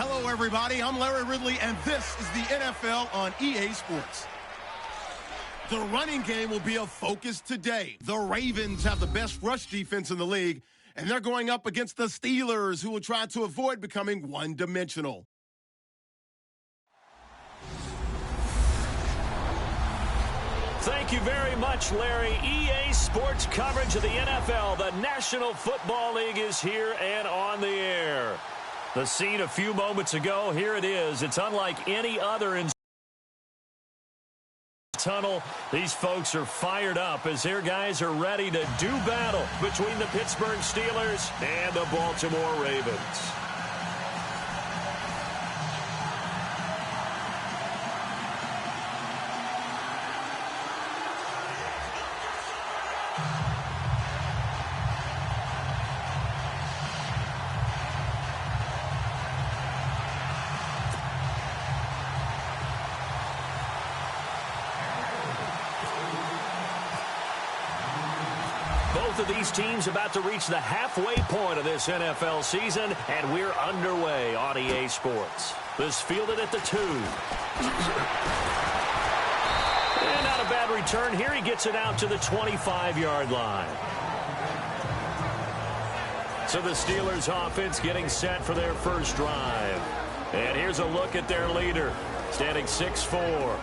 Hello, everybody. I'm Larry Ridley, and this is the NFL on EA Sports. The running game will be a focus today. The Ravens have the best rush defense in the league, and they're going up against the Steelers, who will try to avoid becoming one-dimensional. Thank you very much, Larry. EA Sports coverage of the NFL. The National Football League is here and on the air. The scene a few moments ago, here it is. It's unlike any other in tunnel. These folks are fired up as their guys are ready to do battle between the Pittsburgh Steelers and the Baltimore Ravens. Both of these teams about to reach the halfway point of this NFL season, and we're underway on EA Sports. This fielded at the 2. And not a bad return here. He gets it out to the 25-yard line. So the Steelers offense getting set for their first drive. And here's a look at their leader, standing 6'4".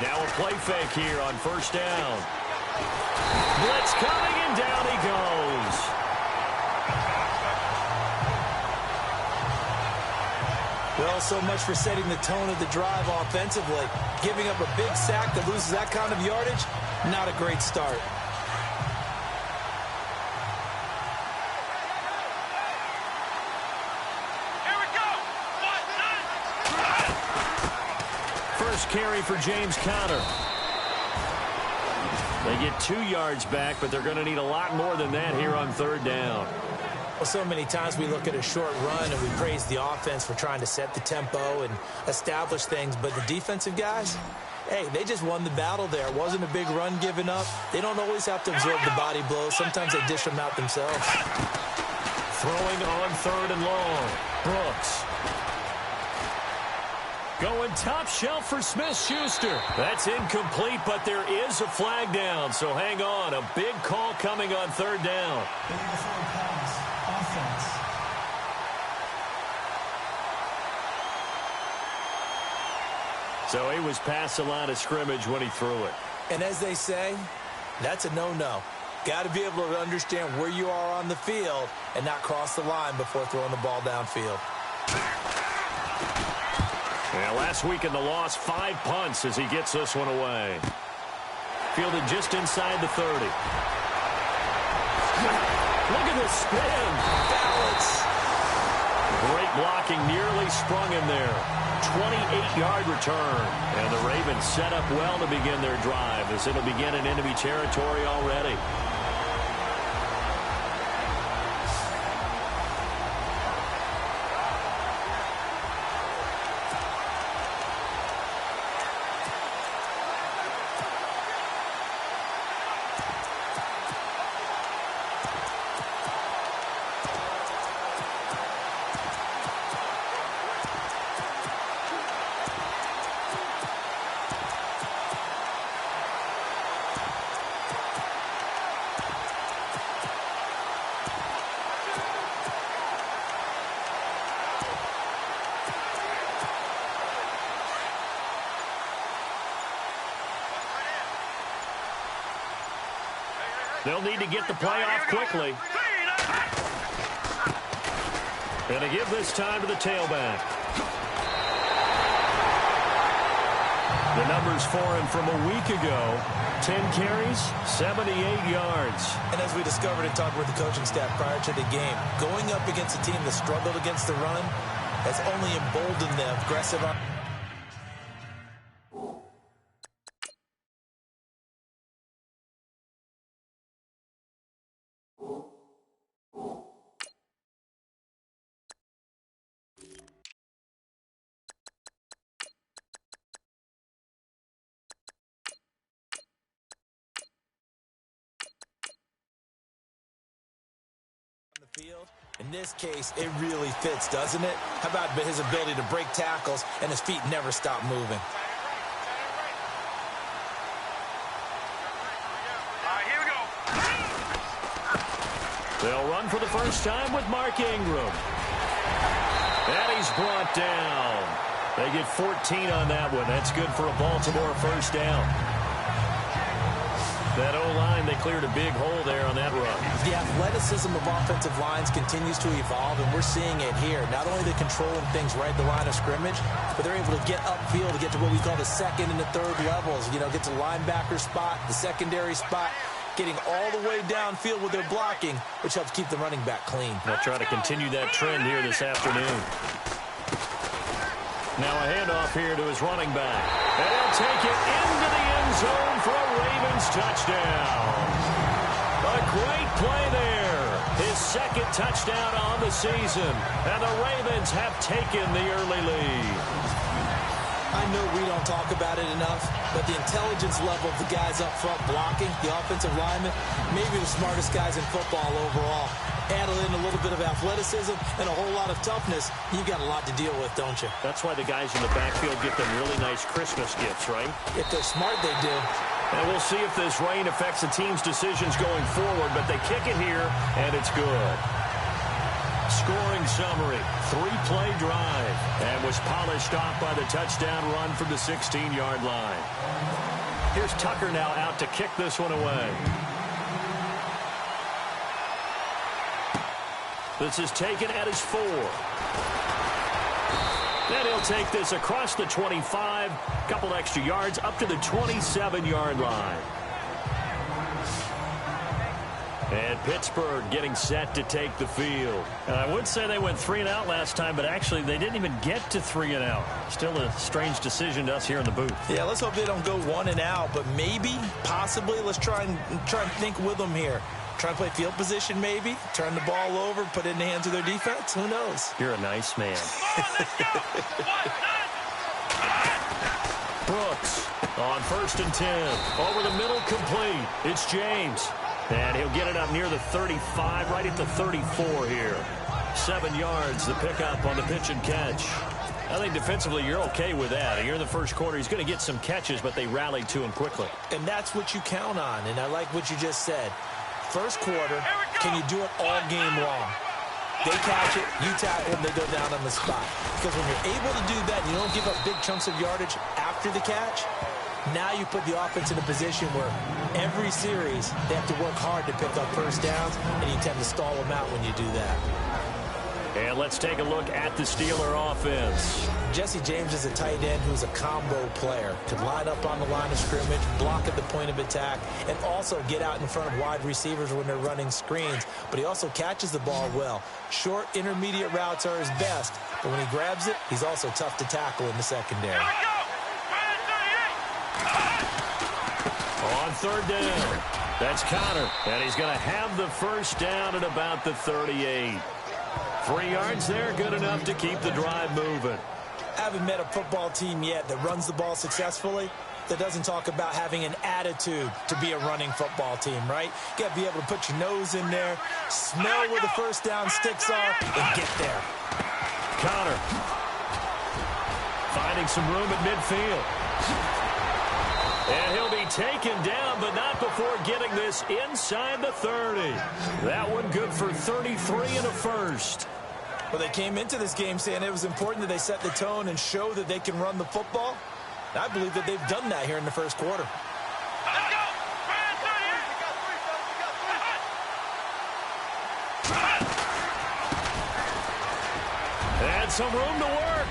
Now a play fake here on first down. Blitz coming, and down he goes. Well, so much for setting the tone of the drive offensively. Giving up a big sack that loses that kind of yardage, not a great start. Carry for James Conner. They get 2 yards back, but they're going to need a lot more than that here on third down. Well, so many times we look at a short run and we praise the offense for trying to set the tempo and establish things, but the defensive guys, hey, they just won the battle there. It wasn't a big run given up. They don't always have to absorb the body blows. Sometimes they dish them out themselves. Throwing on third and long. Brooks. Going top shelf for Smith-Schuster. That's incomplete, but there is a flag down, so hang on. A big call coming on third down. So he was past the line of scrimmage when he threw it. And as they say, that's a no-no. Got to be able to understand where you are on the field and not cross the line before throwing the ball downfield. Yeah, last week in the loss, 5 punts as he gets this one away. Fielded just inside the 30. Look at this spin. Balance. Great blocking, nearly sprung him there. 28-yard return. And the Ravens set up well to begin their drive as it'll begin in enemy territory already. They'll need to get the play off quickly. And to give this time to the tailback. The numbers for him from a week ago, 10 carries, 78 yards. And as we discovered and talked with the coaching staff prior to the game, going up against a team that struggled against the run has only emboldened them aggressive. field. In this case, it really fits, doesn't it? How about his ability to break tackles and his feet never stop moving? Here we go. They'll run for the first time with Mark Ingram. And he's brought down. They get 14 on that one. That's good for a Baltimore first down. That O-line, they cleared a big hole there on that run. The athleticism of offensive lines continues to evolve, and we're seeing it here. Not only are they controlling things right at the line of scrimmage, but they're able to get upfield to get to what we call the second and the third levels. You know, get to the linebacker spot, the secondary spot, getting all the way downfield with their blocking, which helps keep the running back clean. They'll try to continue that trend here this afternoon. Now a handoff here to his running back. And he'll take it into the end zone for a Ravens touchdown. A great play there. His second touchdown on the season. And the Ravens have taken the early lead. I know we don't talk about it enough, but the intelligence level of the guys up front blocking, the offensive linemen, maybe the smartest guys in football overall. Add in a little bit of athleticism and a whole lot of toughness, you've got a lot to deal with, don't you? That's why the guys in the backfield get them really nice Christmas gifts, right? If they're smart, they do. And we'll see if this rain affects the team's decisions going forward, but they kick it here, and it's good. Scoring summary, 3-play drive, and was polished off by the touchdown run from the 16-yard line. Here's Tucker now out to kick this one away. This is taken at his 4. Then he'll take this across the 25, couple extra yards up to the 27-yard line. And Pittsburgh getting set to take the field. And I would say they went 3 and out last time, but actually they didn't even get to 3 and out. Still a strange decision to us here in the booth. Yeah, let's hope they don't go 1 and out, but maybe, possibly, let's try and think with them here. Try and play field position maybe, turn the ball over, put it in the hands of their defense. Who knows? You're a nice man. Brooks on 1st and 10. Over the middle, complete. It's James. And he'll get it up near the 35, right at the 34 here. 7 yards, the pickup on the pitch and catch. I think defensively you're okay with that. Here in the first quarter, he's going to get some catches, but they rallied to him quickly. And that's what you count on, and I like what you just said. First quarter, can you do it all game long? They catch it, you tackle them, they go down on the spot. Because when you're able to do that and you don't give up big chunks of yardage after the catch, now you put the offense in a position where every series they have to work hard to pick up first downs, and you tend to stall them out when you do that. And let's take a look at the Steeler offense. Jesse James is a tight end who's a combo player. Could line up on the line of scrimmage, block at the point of attack, and also get out in front of wide receivers when they're running screens. But he also catches the ball well. Short, intermediate routes are his best, but when he grabs it, he's also tough to tackle in the secondary. On 3rd down, that's Connor, and he's going to have the first down at about the 38. 3 yards there, good enough to keep the drive moving. I haven't met a football team yet that runs the ball successfully that doesn't talk about having an attitude to be a running football team, right? You got to be able to put your nose in there, smell where the first down sticks are, and get there. Connor finding some room at midfield. And he'll be taken down, but not before getting this inside the 30. That one good for 33 and a first. Well, they came into this game saying it was important that they set the tone and show that they can run the football. I believe that they've done that here in the first quarter. Let's go. And some room to work.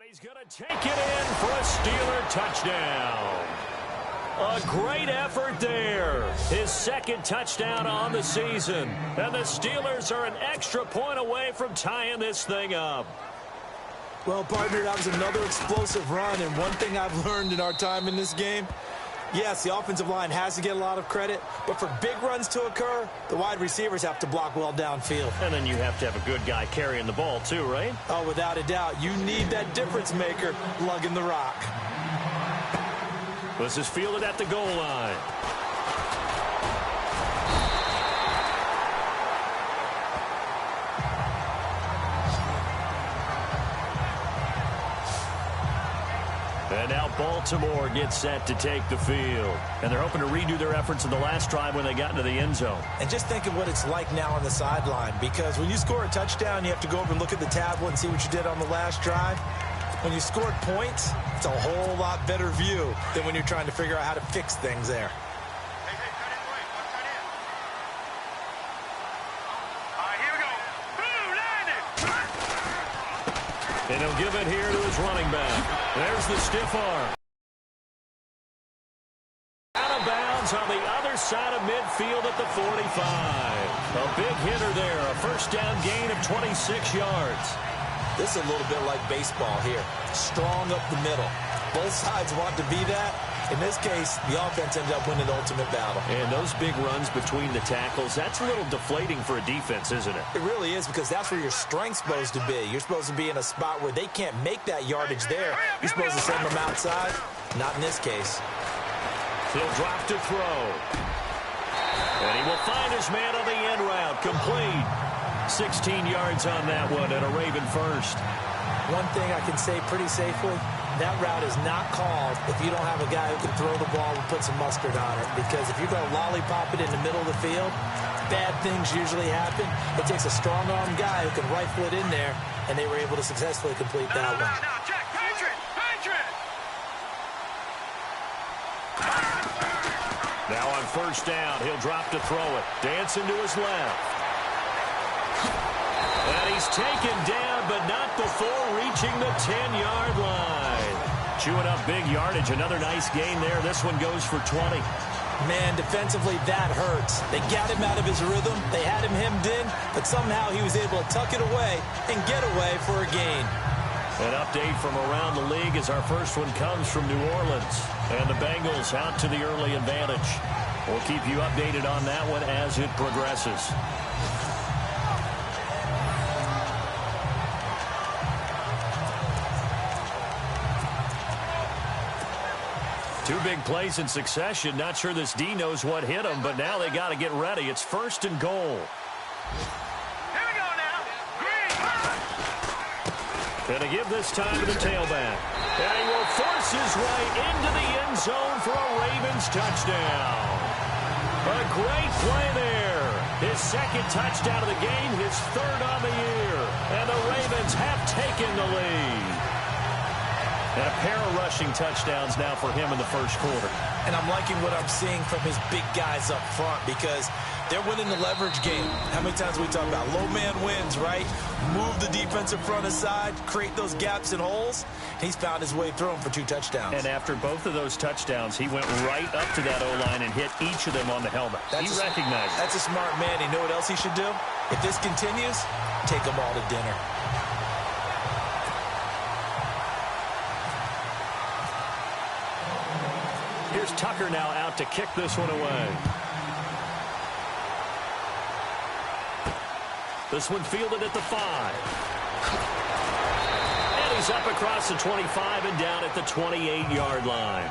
He's going to take it in for a Steeler touchdown. A great effort there. His second touchdown on the season. And the Steelers are an extra point away from tying this thing up. Well, partner, that was another explosive run. And one thing I've learned in our time in this game, Yes, the offensive line has to get a lot of credit, but for big runs to occur, the wide receivers have to block well downfield. And then you have to have a good guy carrying the ball too, right? Oh, without a doubt. You need that difference maker lugging the rock. This is fielded at the goal line. And now Baltimore gets set to take the field. And they're hoping to redo their efforts in the last drive when they got into the end zone. And just think of what it's like now on the sideline, because when you score a touchdown, you have to go over and look at the tablet and see what you did on the last drive. When you scored points, it's a whole lot better view than when you're trying to figure out how to fix things there. And he'll give it here to his running back. There's the stiff arm. Out of bounds on the other side of midfield at the 45. A big hitter there. A first down gain of 26 yards. This is a little bit like baseball here. Strong up the middle. Both sides want to be that. In this case, the offense ended up winning the ultimate battle. And those big runs between the tackles, that's a little deflating for a defense, isn't it? It really is, because that's where your strength's supposed to be. You're supposed to be in a spot where they can't make that yardage there. You're supposed to send them outside. Not in this case. He'll drop to throw. And he will find his man on the end route. Complete. 16 yards on that one and a Raven first. One thing I can say pretty safely, that route is not called if you don't have a guy who can throw the ball and put some mustard on it. Because if you're going to lollipop it in the middle of the field, bad things usually happen. It takes a strong-armed guy who can rifle it in there, and they were able to successfully complete that one. Jack, Patrick! Now on first down, he'll drop to throw it. Dancing to his left. And he's taken down, but not before reaching the 10-yard line. Chewing up big yardage. Another nice gain there. This one goes for 20. Man, defensively, that hurts. They got him out of his rhythm. They had him hemmed in, but somehow he was able to tuck it away and get away for a gain. An update from around the league as our first one comes from New Orleans. And the Bengals out to the early advantage. We'll keep you updated on that one as it progresses. Two big plays in succession. Not sure this D knows what hit him, but now they got to get ready. It's first and goal. Here we go now. Green. Going to give this time to the tailback. And he will force his way into the end zone for a Ravens touchdown. A great play there. His second touchdown of the game, his third on the year. And the Ravens have taken the lead. And a pair of rushing touchdowns now for him in the first quarter. And I'm liking what I'm seeing from his big guys up front, because they're winning the leverage game. How many times we talk about low man wins, right? Move the defensive front aside, create those gaps and holes. He's found his way through them for 2 touchdowns. And after both of those touchdowns, he went right up to that O-line and hit each of them on the helmet. He recognized it. That's a smart man. You know what else he should do? If this continues, take them all to dinner. Here's Tucker now out to kick this one away. This one fielded at the 5. And he's up across the 25 and down at the 28-yard line.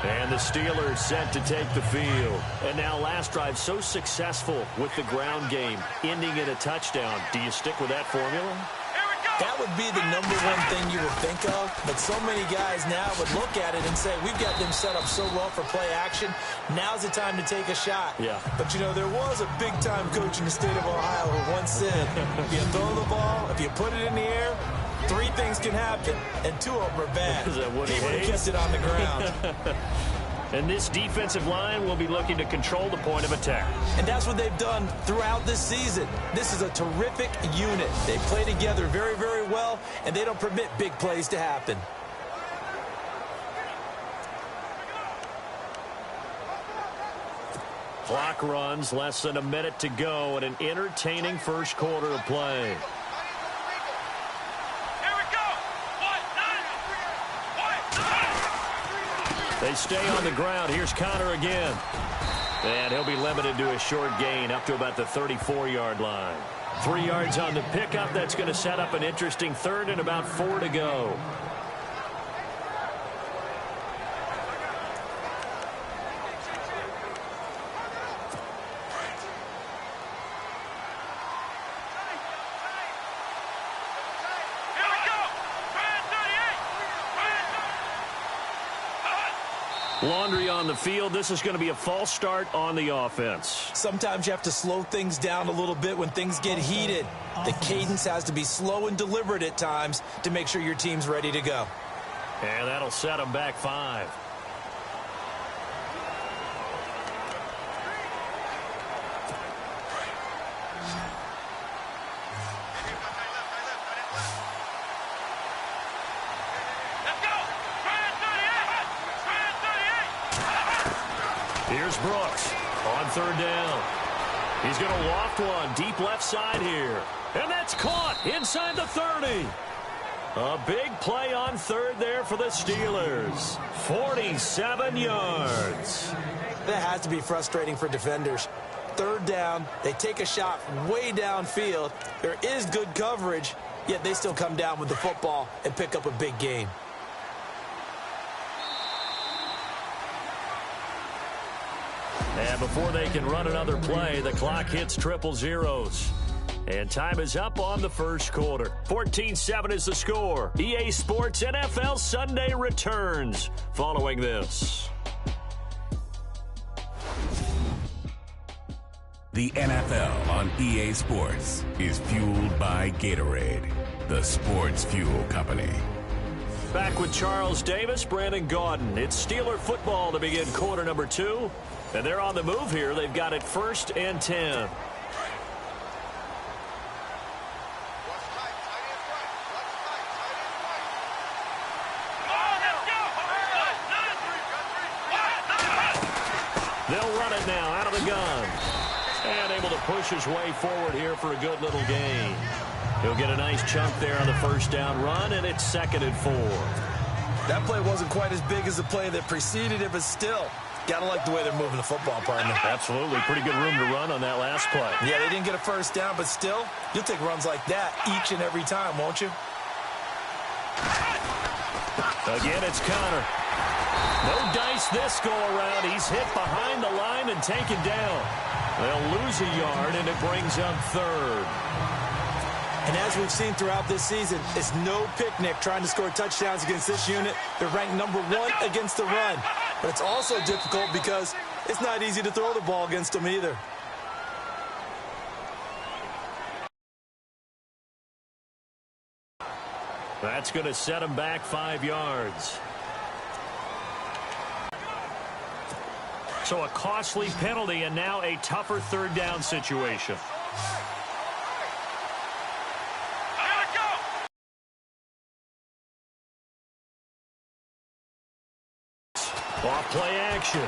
And the Steelers set to take the field. And now last drive so successful with the ground game, ending in a touchdown. Do you stick with that formula? That would be the number one thing you would think of, but so many guys now would look at it and say, we've got them set up so well for play action, now's the time to take a shot. Yeah. But, you know, there was a big-time coach in the state of Ohio who once said, if you throw the ball, if you put it in the air, 3 things can happen, and 2 of them are bad. Is that what he would have kept it on the ground. And this defensive line will be looking to control the point of attack. And that's what they've done throughout this season. This is a terrific unit. They play together very, very well, and they don't permit big plays to happen. Clock runs, less than a minute to go, and an entertaining first quarter of play. Here we go. 1-9. They stay on the ground. Here's Connor again. And he'll be limited to a short gain up to about the 34-yard line. 3 yards on the pickup. That's going to set up an interesting third and about 4 to go. Laundry on the field. This is going to be a false start on the offense. Sometimes you have to slow things down a little bit when things get heated. The cadence has to be slow and deliberate at times to make sure your team's ready to go. And that'll set them back 5. Here's Brooks on 3rd down. He's going to loft one deep left side here. And that's caught inside the 30. A big play on 3rd there for the Steelers. 47 yards. That has to be frustrating for defenders. 3rd down, they take a shot way downfield. There is good coverage, yet they still come down with the football and pick up a big gain. And before they can run another play, the clock hits triple zeros. And time is up on the first quarter. 14-7 is the score. EA Sports NFL Sunday returns following this. The NFL on EA Sports is fueled by Gatorade, the sports fuel company. Back with Charles Davis, Brandon Gaudin. It's Steeler football to begin quarter number 2. And they're on the move here. They've got it 1st and 10. They'll run it now out of the gun. And able to push his way forward here for a good little gain. He'll get a nice chunk there on the 1st down run, and it's 2nd and 4. That play wasn't quite as big as the play that preceded it, but still, gotta like the way they're moving the football, partner. Absolutely. Pretty good room to run on that last play. Yeah, they didn't get a 1st down, but still, you'll take runs like that each and every time, won't you? Again, it's Connor. No dice this go-around. He's hit behind the line and taken down. They'll lose a yard, and it brings up 3rd. And as we've seen throughout this season, it's no picnic trying to score touchdowns against this unit. They're ranked number 1 against the run. But it's also difficult because it's not easy to throw the ball against them either. That's going to set them back 5 yards. So a costly penalty and now a tougher 3rd down situation. Off play action.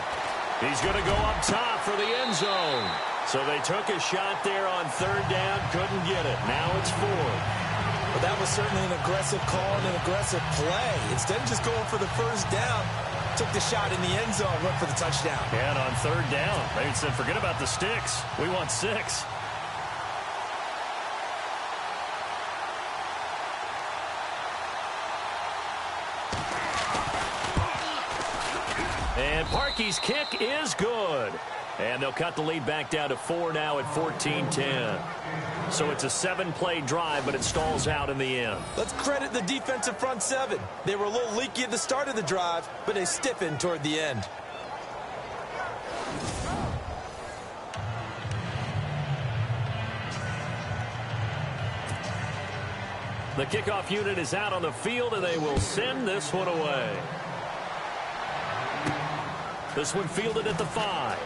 He's going to go up top for the end zone. So they took a shot there on 3rd down, couldn't get it. Now it's 4th. But that was certainly an aggressive call and an aggressive play. Instead of just going for the 1st down, took the shot in the end zone, went for the touchdown. And on 3rd down, they said, forget about the sticks. We want 6. And Parkey's kick is good. And they'll cut the lead back down to 4 now at 14-10. So it's a 7-play drive, but it stalls out in the end. Let's credit the defensive front 7. They were a little leaky at the start of the drive, but they stiffened toward the end. The kickoff unit is out on the field, and they will send this one away. This one fielded at the 5.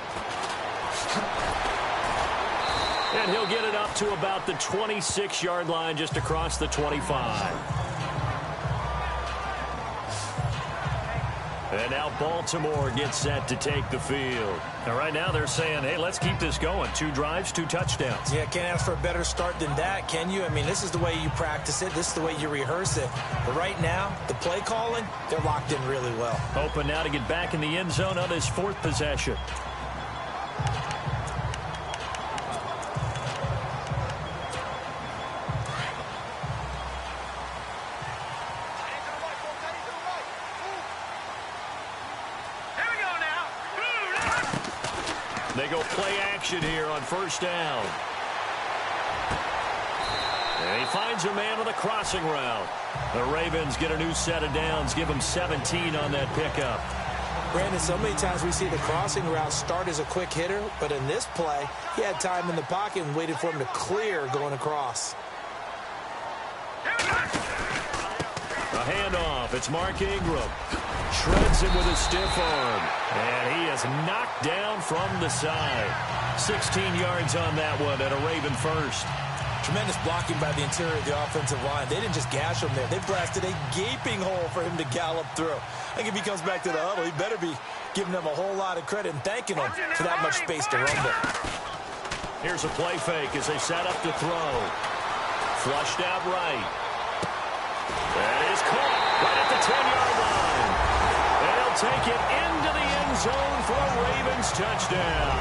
And he'll get it up to about the 26-yard line, just across the 25. And now Baltimore gets set to take the field. And right now they're saying, hey, let's keep this going. 2 drives, 2 touchdowns. Yeah, can't ask for a better start than that, can you? I mean, this is the way you practice it. This is the way you rehearse it. But right now, the play calling, they're locked in really well. Hoping now to get back in the end zone on his 4th possession. They go play action here on 1st down. And he finds a man with a crossing route. The Ravens get a new set of downs, give him 17 on that pickup. Brandon, so many times we see the crossing route start as a quick hitter, but in this play, he had time in the pocket and waited for him to clear going across. A handoff. It's Mark Ingram. Shreds him with a stiff arm. And he is knocked down from the side. 16 yards on that one and a Raven first. Tremendous blocking by the interior of the offensive line. They didn't just gash him there. They blasted a gaping hole for him to gallop through. I think if he comes back to the huddle, he better be giving them a whole lot of credit and thanking them for that much space to rumble. Here's a play fake as they set up to throw. Flushed out right. That is caught right at the 10-yard line. They'll take it into the end zone for a Ravens touchdown.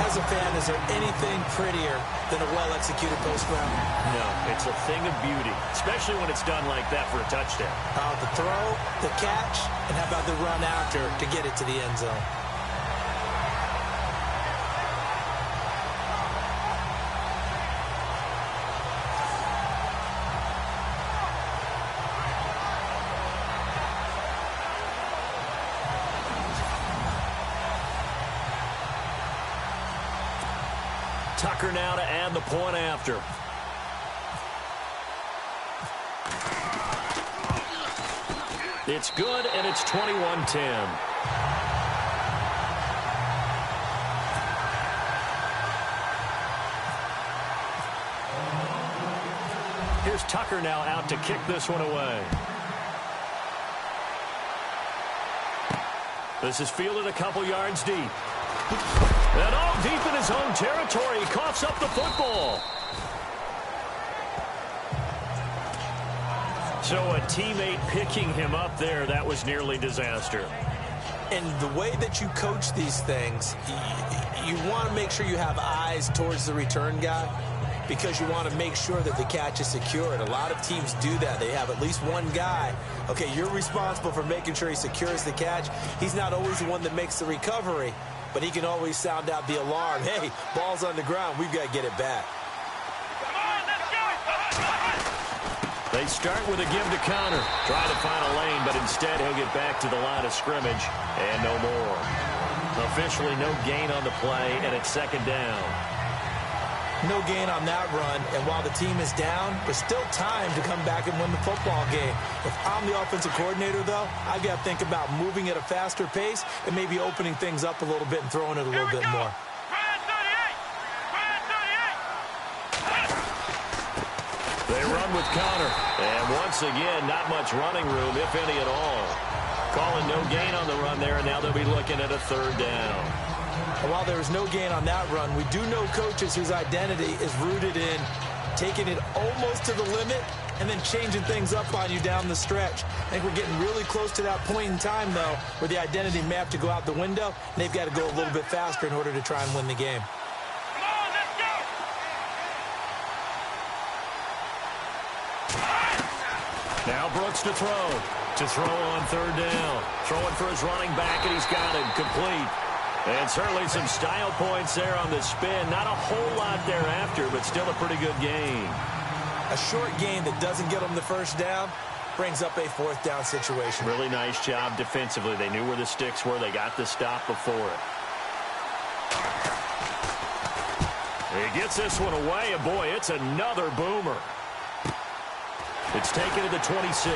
As a fan, is there anything prettier than a well-executed post route? No, it's a thing of beauty, especially when it's done like that for a touchdown. The throw, the catch, and how about the run after to get it to the end zone? Tucker now to add the point after. It's good, and it's 21-10. Here's Tucker now out to kick this one away. This is fielded a couple yards deep. And all deep in his own territory, he coughs up the football. So a teammate picking him up there, that was nearly disaster. And the way that you coach these things, you want to make sure you have eyes towards the return guy because you want to make sure that the catch is secured. A lot of teams do that. They have at least one guy. Okay, you're responsible for making sure he secures the catch. He's not always the one that makes the recovery, but he can always sound out the alarm. Hey, ball's on the ground. We've got to get it back. They start with a give to Connor. Try to find a lane, but instead he'll get back to the line of scrimmage and no more. Officially no gain on the play, and it's 2nd down. No gain on that run, and while the team is down, there's still time to come back and win the football game. If I'm the offensive coordinator, though, I've got to think about moving at a faster pace and maybe opening things up a little bit and throwing it a little bit more. They run with Connor, and once again, not much running room, if any at all. Calling no gain on the run there, and now they'll be looking at a 3rd down. And while there is no gain on that run, we do know coaches whose identity is rooted in taking it almost to the limit and then changing things up on you down the stretch. I think we're getting really close to that point in time, though, where the identity may have to go out the window, and they've got to go a little bit faster in order to try and win the game. Now Brooks to throw. To throw on 3rd down. Throwing for his running back, and he's got him complete. And certainly some style points there on the spin. Not a whole lot thereafter, but still a pretty good gain. A short gain that doesn't get them the 1st down brings up a 4th down situation. Really nice job defensively. They knew where the sticks were. They got the stop before it. He gets this one away, and boy, it's another boomer. It's taken to the 26.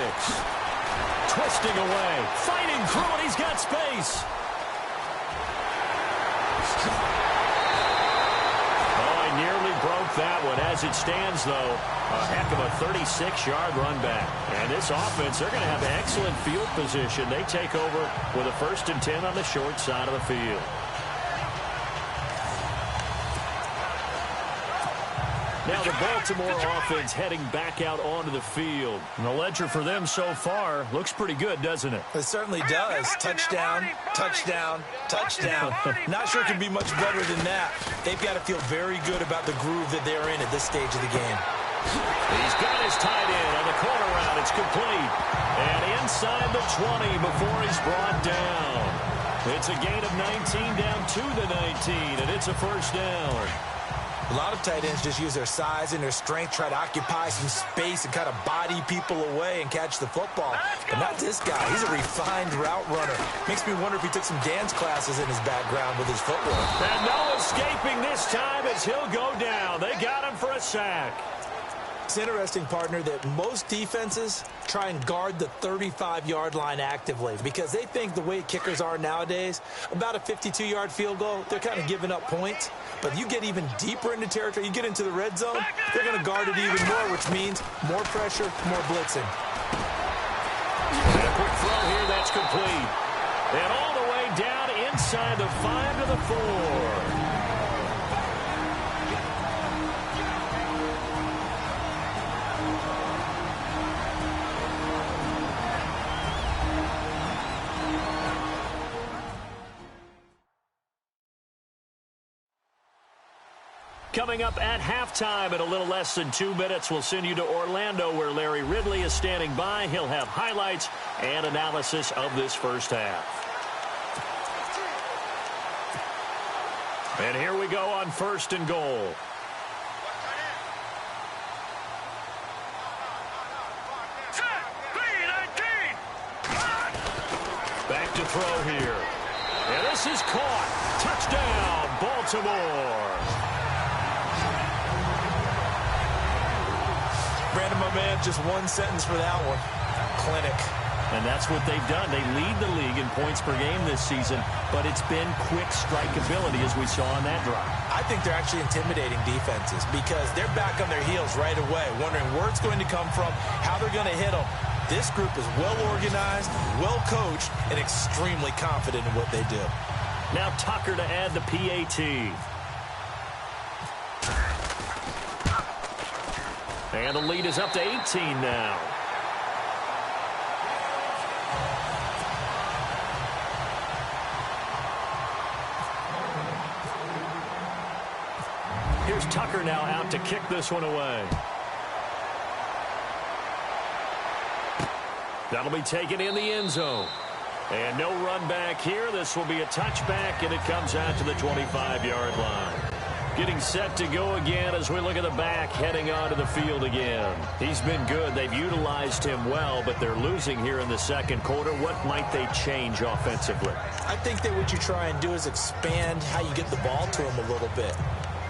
Twisting away. Fighting through it. He's got space. Oh, he nearly broke that one. As it stands, though, a heck of a 36-yard run back. And this offense, they're going to have excellent field position. They take over with a 1st and 10 on the short side of the field. Now the Baltimore offense heading back out onto the field. And the ledger for them so far looks pretty good, doesn't it? It certainly does. Touchdown, touchdown, touchdown. Not sure it can be much better than that. They've got to feel very good about the groove that they're in at this stage of the game. He's got his tight end on the corner route. It's complete. And inside the 20 before he's brought down. It's a gain of 19 down to the 19, and it's a 1st down. A lot of tight ends just use their size and their strength, try to occupy some space and kind of body people away and catch the football. But not this guy. He's a refined route runner. Makes me wonder if he took some dance classes in his background with his footwork. And no escaping this time as he'll go down. They got him for a sack. It's interesting, partner, that most defenses try and guard the 35-yard line actively because they think the way kickers are nowadays, about a 52-yard field goal, they're kind of giving up points. But you get even deeper into territory, you get into the red zone, they're going to guard it even more, which means more pressure, more blitzing. And a quick throw here, that's complete. And all the way down inside the 5 to the 4. Coming up at halftime in a little less than 2 minutes, we'll send you to Orlando where Larry Ridley is standing by. He'll have highlights and analysis of this first half. And here we go on 1st and goal. Back to throw here. And this is caught. Touchdown, Baltimore. Brandon, my man, just one sentence for that one. Clinic. And that's what they've done. They lead the league in points per game this season, but it's been quick strikeability as we saw on that drive. I think they're actually intimidating defenses because they're back on their heels right away, wondering where it's going to come from, how they're going to hit them. This group is well organized, well coached, and extremely confident in what they do. Now Tucker to add the PAT. And the lead is up to 18 now. Here's Tucker now out to kick this one away. That'll be taken in the end zone. And no run back here. This will be a touchback, and it comes out to the 25-yard line. Getting set to go again as we look at the back heading onto the field again. He's been good. They've utilized him well, but they're losing here in the second quarter. What might they change offensively? I think that what you try and do is expand how you get the ball to him a little bit.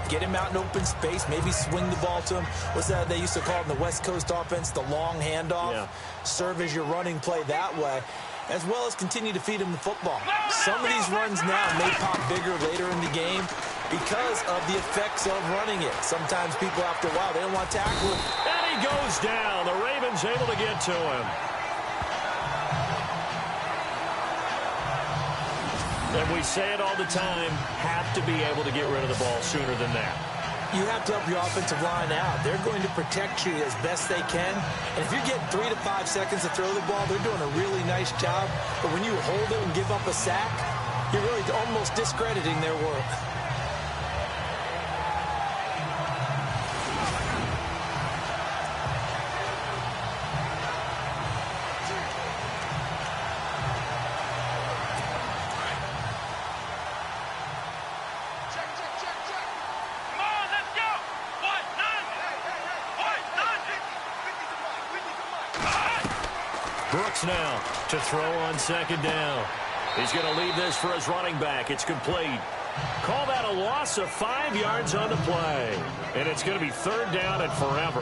Get him out in open space, maybe swing the ball to him. What's that they used to call it in the West Coast offense, the long handoff? Yeah. Serve as your running play that way, as well as continue to feed him the football. Some of these runs now may pop bigger later in the game because of the effects of running it. Sometimes people, after a while, they don't want to tackle him. And he goes down. The Ravens able to get to him. And we say it all the time, have to be able to get rid of the ball sooner than that. You have to help your offensive line out. They're going to protect you as best they can. And if you're getting 3 to 5 seconds to throw the ball, they're doing a really nice job. But when you hold it and give up a sack, you're really almost discrediting their work. Brooks now to throw on second down. He's going to leave this for his running back. It's complete. Call that a loss of 5 yards on the play. And it's going to be 3rd down and forever.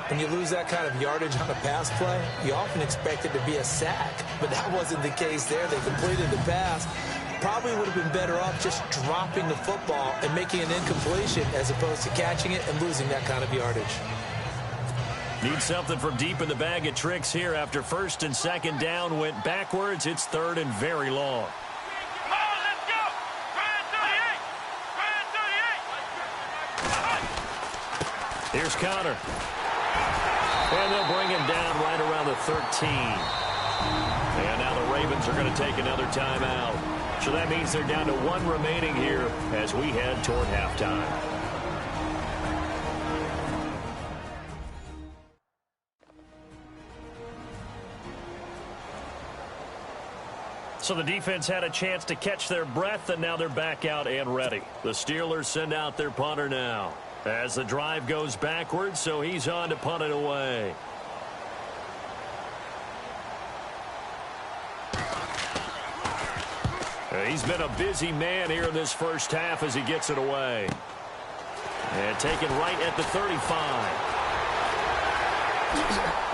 When you lose that kind of yardage on a pass play, you often expect it to be a sack. But that wasn't the case there. They completed the pass. probably would have been better off just dropping the football and making an incompletion as opposed to catching it and losing that kind of yardage. Need something from deep in the bag of tricks here after first and second down went backwards. It's third and very long. Here's Connor. And they'll bring him down right around the 13. And now the Ravens are going to take another timeout. So that means they're down to one remaining here as we head toward halftime. So the defense had a chance to catch their breath, and now they're back out and ready. The Steelers send out their punter now as the drive goes backwards, so he's on to punt it away. He's been a busy man here in this first half as he gets it away. And taken right at the 35.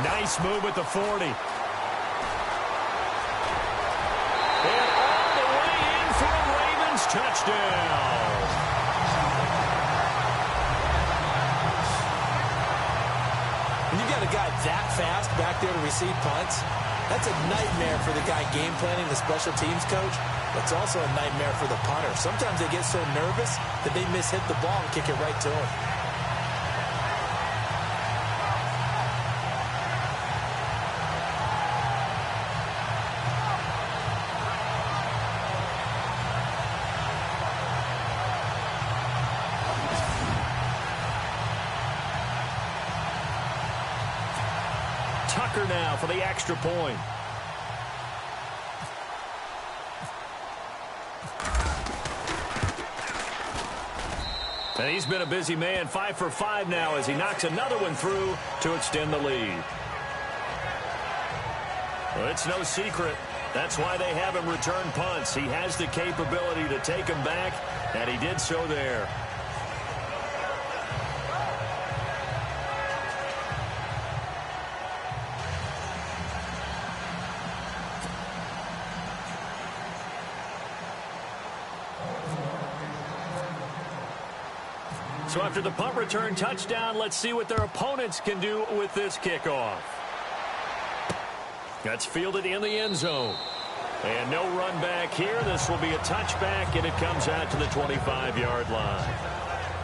Nice move at the 40. And all the way in for a Ravens touchdown. When you got a guy that fast back there to receive punts, that's a nightmare for the guy game planning, the special teams coach. It's also a nightmare for the punter. Sometimes they get so nervous that they mishit the ball and kick it right to him. Tucker now for the extra point. And he's been a busy man, 5 for 5 now as he knocks another one through to extend the lead. Well, it's no secret. That's why they have him return punts. He has the capability to take them back, and he did so there. So after the punt return touchdown, let's see what their opponents can do with this kickoff. That's fielded in the end zone. And no run back here. This will be a touchback, and it comes out to the 25-yard line.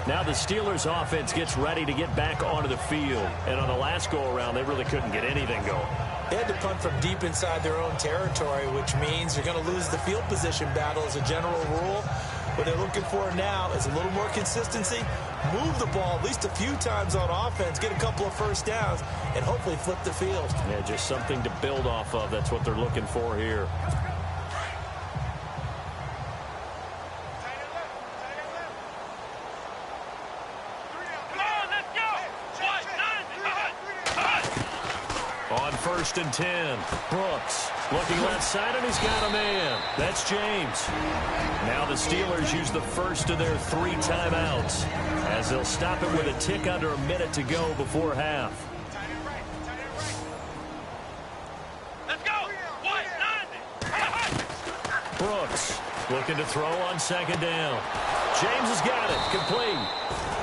Now the Steelers offense gets ready to get back onto the field. And on the last go-around, they really couldn't get anything going. They had to punt from deep inside their own territory, which means you're going to lose the field position battle as a general rule. What they're looking for now is a little more consistency, move the ball at least a few times on offense, get a couple of first downs, and hopefully flip the field. Yeah, just something to build off of. That's what they're looking for here. On 1st and 10, Brooks looking left side, and he's got a man. That's James. Now the Steelers use the first of their 3 timeouts as they'll stop it with a tick under a minute to go before half. Let's go. Brooks looking to throw on 2nd down. James has got it. Complete.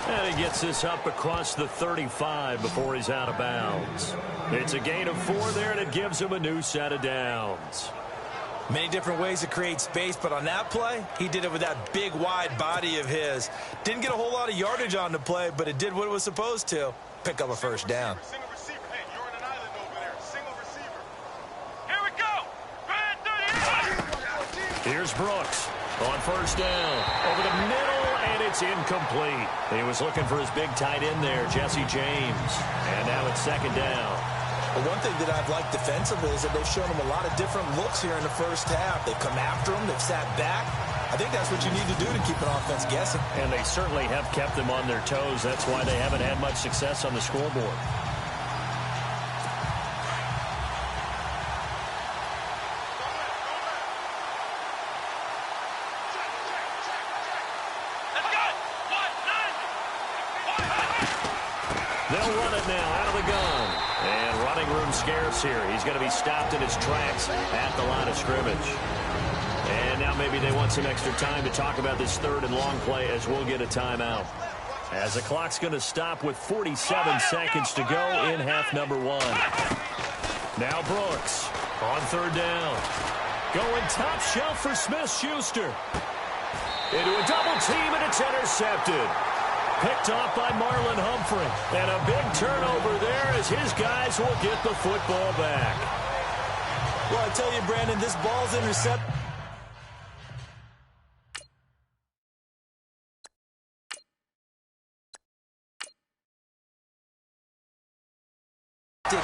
And he gets this up across the 35 before he's out of bounds. It's a gain of 4 there, and it gives him a new set of downs. Many different ways to create space, but on that play, he did it with that big, wide body of his. Didn't get a whole lot of yardage on the play, but it did what it was supposed to. Pick up a first down. Single receiver. Hey, you're on an island over there. Single receiver. Here we go. Here's Brooks on 1st down. Over the middle, and it's incomplete. He was looking for his big tight end there, Jesse James. And now it's 2nd down. Well, one thing that I've liked defensively is that they've shown him a lot of different looks here in the first half. They've come after him. They've sat back. I think that's what you need to do to keep an offense guessing. And they certainly have kept them on their toes. That's why they haven't had much success on the scoreboard. They'll run it now out of the gun. And running room scarce here. He's going to be stopped in his tracks at the line of scrimmage. And now maybe they want some extra time to talk about this third and long play as we'll get a timeout. As the clock's going to stop with 47 seconds to go in half number 1. Now Brooks on third down. Going top shelf for Smith-Schuster. Into a double team, and it's intercepted. Picked off by Marlon Humphrey. And a big turnover there as his guys will get the football back. Well, I tell you, Brandon, this ball's intercepted.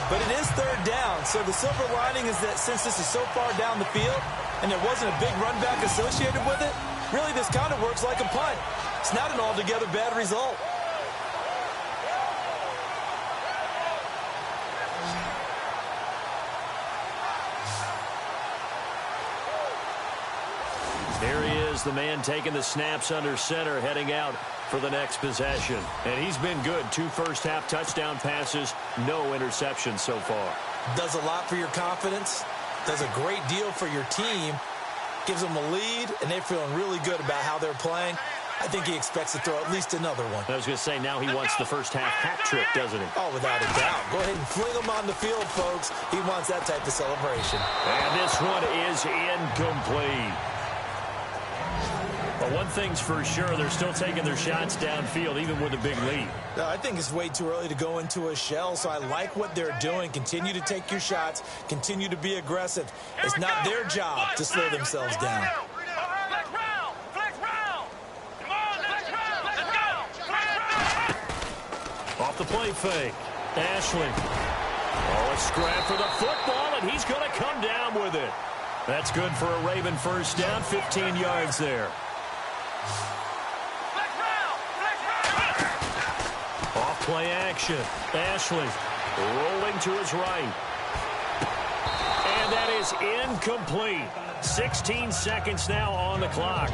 But it is third down, so the silver lining is that since this is so far down the field and there wasn't a big run back associated with it, really this kind of works like a punt. It's not an altogether bad result. Here he is, the man taking the snaps under center, heading out for the next possession. And he's been good. 2 first-half touchdown passes, no interceptions so far. Does a lot for your confidence, does a great deal for your team, gives them a lead, and they're feeling really good about how they're playing. I think he expects to throw at least another one. I was going to say, now he wants the first-half hat trick, doesn't he? Oh, without a doubt. Go ahead and fling him on the field, folks. He wants that type of celebration. And this one is incomplete. But one thing's for sure, they're still taking their shots downfield, even with a big lead. I think it's way too early to go into a shell, so I like what they're doing. Continue to take your shots. Continue to be aggressive. It's not their job to slow themselves down. Off the play fake. Ashley. Oh, a scrap for the football, and he's going to come down with it. That's good for a Raven first down, 15 yards there. Off play action. Ashley rolling to his right. And that is incomplete. 16 seconds now on the clock.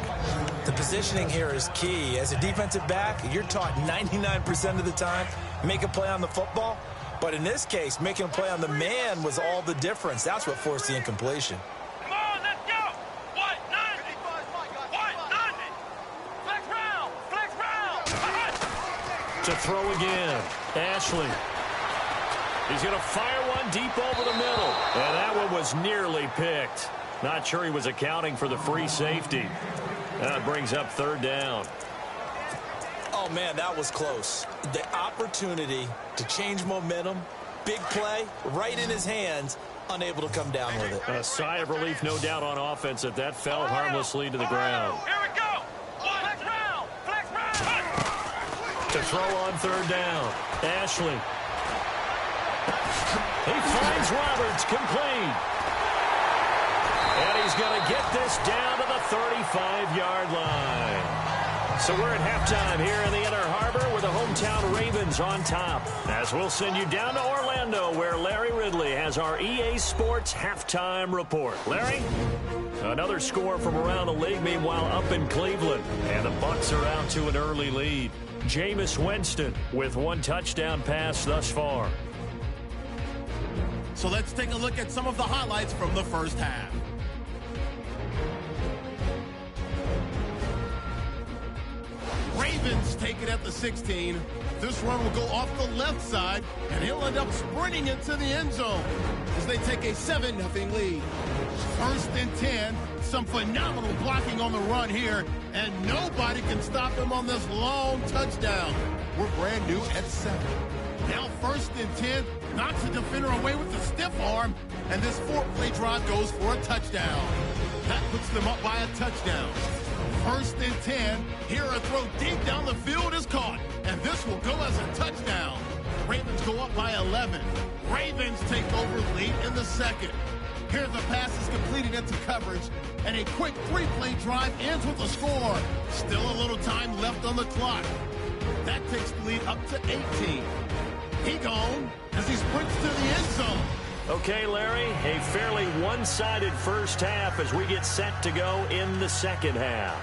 The positioning here is key. As a defensive back, you're taught 99% of the time, make a play on the football. But in this case, making a play on the man was all the difference. That's what forced the incompletion. Come on, let's go. What? None. What? None. Flex round. To throw again. Ashley. He's going to fire one deep over the middle. And that one was nearly picked. Not sure he was accounting for the free safety. That brings up third down. Oh, man, that was close. The opportunity to change momentum, big play, right in his hands, unable to come down with it. A sigh of relief, no doubt, on offense that that fell harmlessly to the ground. Here we go. Flex round. To throw on third down. Ashley. He finds Roberts, complete. And he's going to get this down to the 35-yard line. So we're at halftime here in the Inner Harbor with the hometown Ravens on top. As we'll send you down to Orlando where Larry Ridley has our EA Sports halftime report. Larry? Another score from around the league, meanwhile up in Cleveland. And the Bucs are out to an early lead. Jameis Winston with 1 touchdown pass thus far. So let's take a look at some of the highlights from the first half. Ravens take it at the 16. This run will go off the left side, and he'll end up sprinting into the end zone as they take a 7-0 lead. 1st and 10. Some phenomenal blocking on the run here, and nobody can stop him on this long touchdown. We're brand new at 7. Now 1st and 10. Knocks the defender away with the stiff arm, and this 4-play drive goes for a touchdown. That puts them up by a touchdown. 1st and 10. Here a throw deep down the field is caught, and this will go as a touchdown. Ravens go up by 11. Ravens take over late in the second. Here the pass is completed into coverage, and a quick 3-play drive ends with a score. Still a little time left on the clock. That takes the lead up to 18. He gone as he sprints to the end zone. Okay, Larry, a fairly one-sided first half as we get set to go in the second half.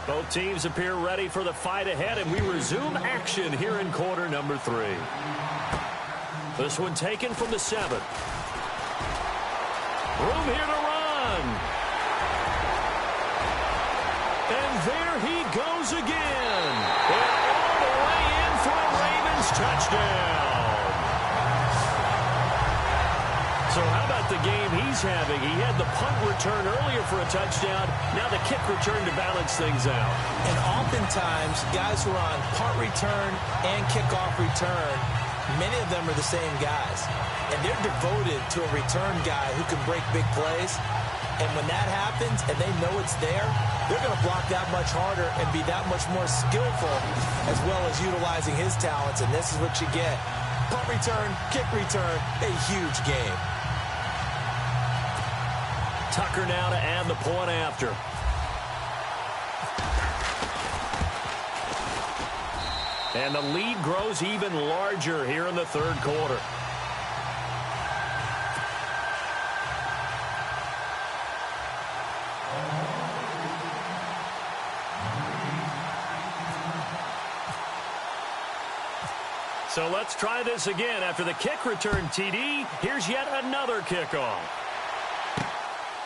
Both teams appear ready for the fight ahead, and we resume action here in quarter number 3. This one taken from the 7. Room here to run. And there he goes again. And all the way in for a Ravens touchdown. So how about the game he's having? He had the punt return earlier for a touchdown. Now the kick return to balance things out. And oftentimes, guys who are on punt return and kickoff return, many of them are the same guys. And they're devoted to a return guy who can break big plays. And when that happens and they know it's there, they're going to block that much harder and be that much more skillful, as well as utilizing his talents. And this is what you get. Punt return, kick return, a huge game. Tucker now to add the point after. And the lead grows even larger here in the third quarter. So let's try this again. After the kick return TD, here's yet another kickoff.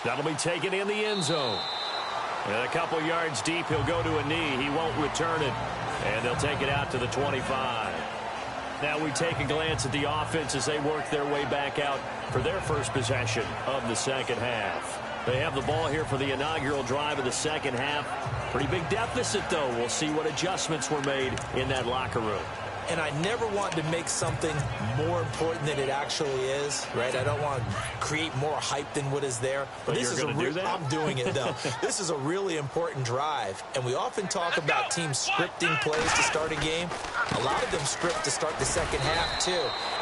That'll be taken in the end zone. And a couple yards deep, he'll go to a knee. He won't return it. And they'll take it out to the 25. Now we take a glance at the offense as they work their way back out for their first possession of the second half. They have the ball here for the inaugural drive of the second half. Pretty big deficit, though. We'll see what adjustments were made in that locker room. And I never want to make something more important than it actually is, right? I don't want to create more hype than what is there. But this is I'm doing it, though. This is a really important drive. And we often talk about teams scripting plays to start a game. A lot of them script to start the second half, too.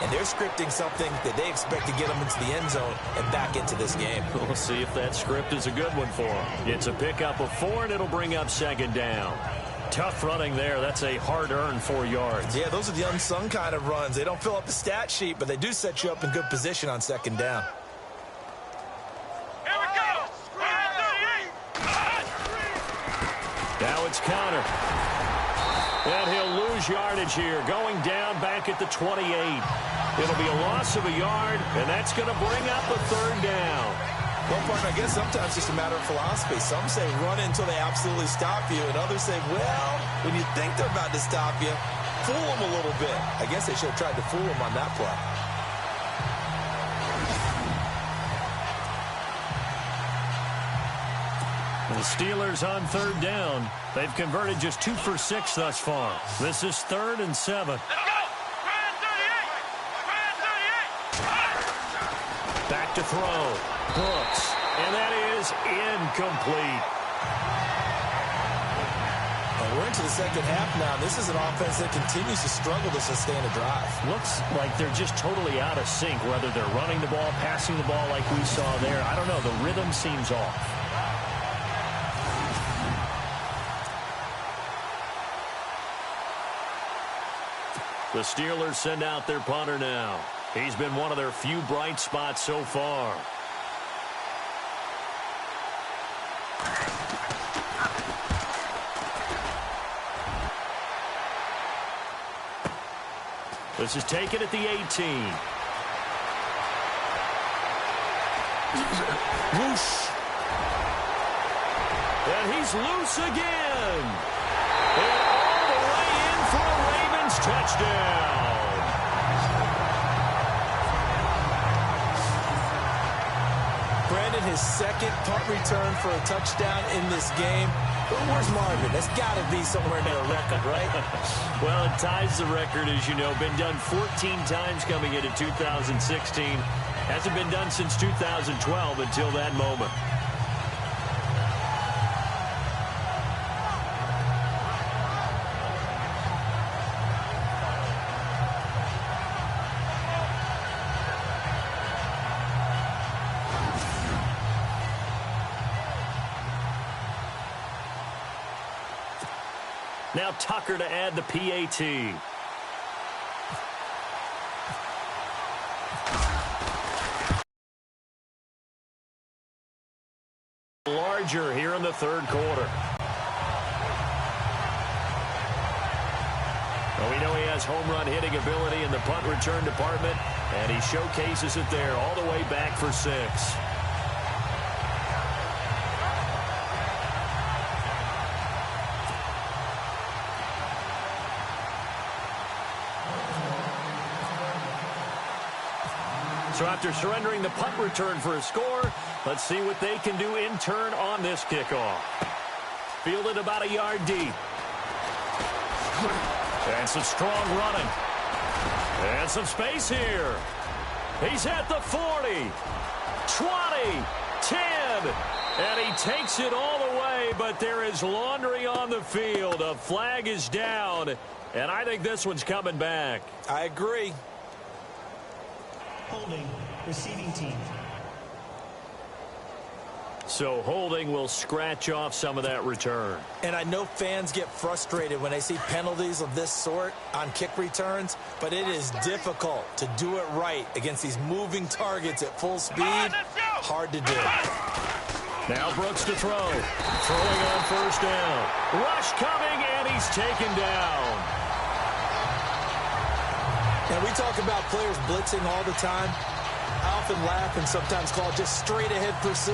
And they're scripting something that they expect to get them into the end zone and back into this game. We'll see if that script is a good one for them. It's a pickup of 4, and it'll bring up second down. Tough running there. That's a hard-earned 4 yards. Yeah, those are the unsung kind of runs. They don't fill up the stat sheet, but they do set you up in good position on second down. Here we go. Now it's Connor. And he'll lose yardage here. Going down back at the 28. It'll be a loss of a yard, and that's going to bring up a third down. Well, partner, I guess sometimes it's just a matter of philosophy. Some say run until they absolutely stop you, and others say, well, when you think they're about to stop you, fool them a little bit. I guess they should have tried to fool them on that play. The Steelers on third down. They've converted just 2 for 6 thus far. This is 3rd and 7. Let's go. Back to throw. Brooks. And that is incomplete. And we're into the second half now. This is an offense that continues to struggle to sustain a drive. Looks like they're just totally out of sync, whether they're running the ball, passing the ball like we saw there. I don't know. The rhythm seems off. The Steelers send out their punter now. He's been one of their few bright spots so far. This is taken at the 18. Whoosh. And he's loose again. And all the way in for a Ravens touchdown. Brandon, his second punt return for a touchdown in this game. Where's Marvin? That's got to be somewhere near a record, right? Well, it ties the record, as you know. Been done 14 times coming into 2016. Hasn't been done since 2012 until that moment. Now Tucker to add the PAT. Larger here in the third quarter. Well, we know he has home run hitting ability in the punt return department, and he showcases it there all the way back for 6. So after surrendering the punt return for a score, let's see what they can do in turn on this kickoff. Fielded about a yard deep. And some strong running. And some space here. He's at the 40, 20, 10, and he takes it all the way, but there is laundry on the field. A flag is down, and I think this one's coming back. I agree. Holding, receiving team. So holding will scratch off some of that return. And I know fans get frustrated when they see penalties of this sort on kick returns, but it is difficult to do it right against these moving targets at full speed. Hard to do. Now Brooks to throw. Throwing on first down. Rush coming, and he's taken down. And we talk about players blitzing all the time. I often laugh and sometimes call it just straight-ahead pursuit.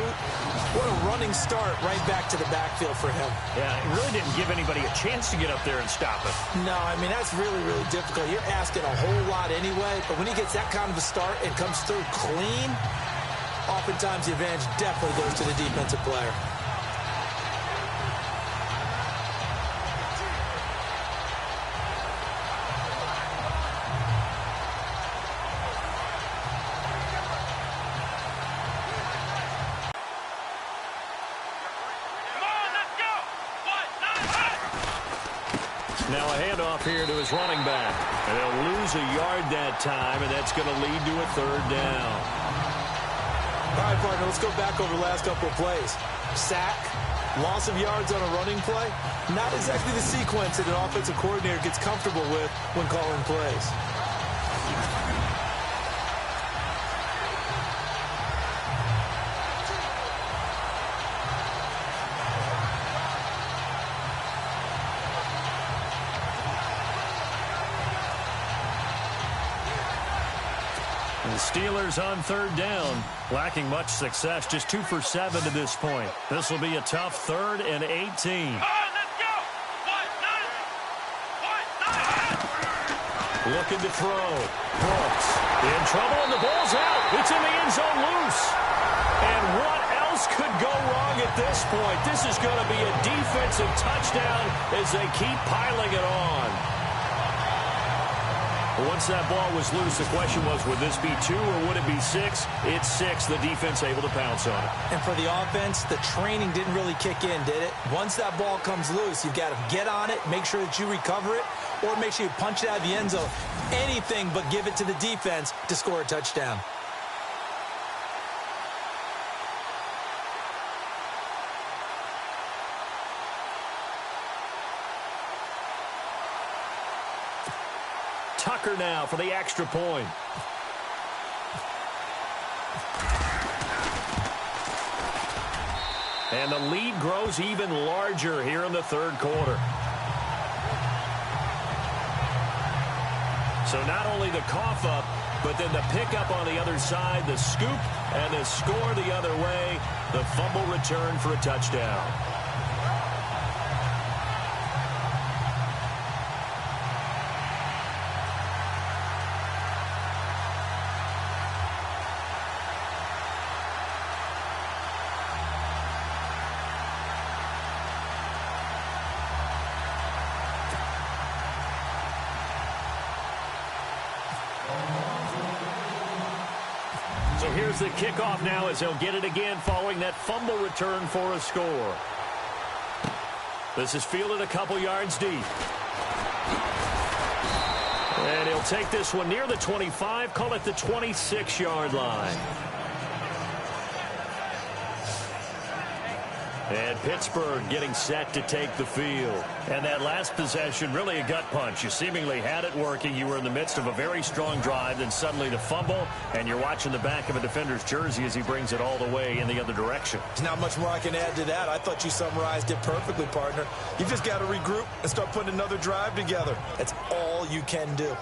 What a running start right back to the backfield for him. Yeah, it really didn't give anybody a chance to get up there and stop it. No, I mean, that's really, really difficult. You're asking a whole lot anyway, but when he gets that kind of a start and comes through clean, oftentimes the advantage definitely goes to the defensive player. Now a handoff here to his running back. And they'll lose a yard that time, and that's going to lead to a third down. All right, partner, let's go back over the last couple of plays. Sack, loss of yards on a running play. Not exactly the sequence that an offensive coordinator gets comfortable with when calling plays. The Steelers on third down, lacking much success, just 2 for 7 to this point. This will be a tough 3rd and 18. Let's go! Looking to throw. Brooks in trouble, and the ball's out. It's in the end zone loose. And what else could go wrong at this point? This is going to be a defensive touchdown as they keep piling it on. Once that ball was loose, the question was, would this be 2 or would it be 6? It's 6. The defense able to pounce on it. And for the offense, the training didn't really kick in, did it? Once that ball comes loose, you've got to get on it, make sure that you recover it, or make sure you punch it out of the end zone. Anything but give it to the defense to score a touchdown. Tucker now for the extra point. And the lead grows even larger here in the third quarter. So not only the cough up, but then the pickup on the other side, the scoop, and the score the other way, the fumble return for a touchdown. So here's the kickoff now as he'll get it again following that fumble return for a score. This is fielded a couple yards deep. And he'll take this one near the 25, call it the 26-yard line. And Pittsburgh getting set to take the field. And that last possession, really a gut punch. You seemingly had it working. You were in the midst of a very strong drive, then suddenly the fumble, and you're watching the back of a defender's jersey as he brings it all the way in the other direction. There's not much more I can add to that. I thought you summarized it perfectly, partner. You just got to regroup and start putting another drive together. That's all you can do.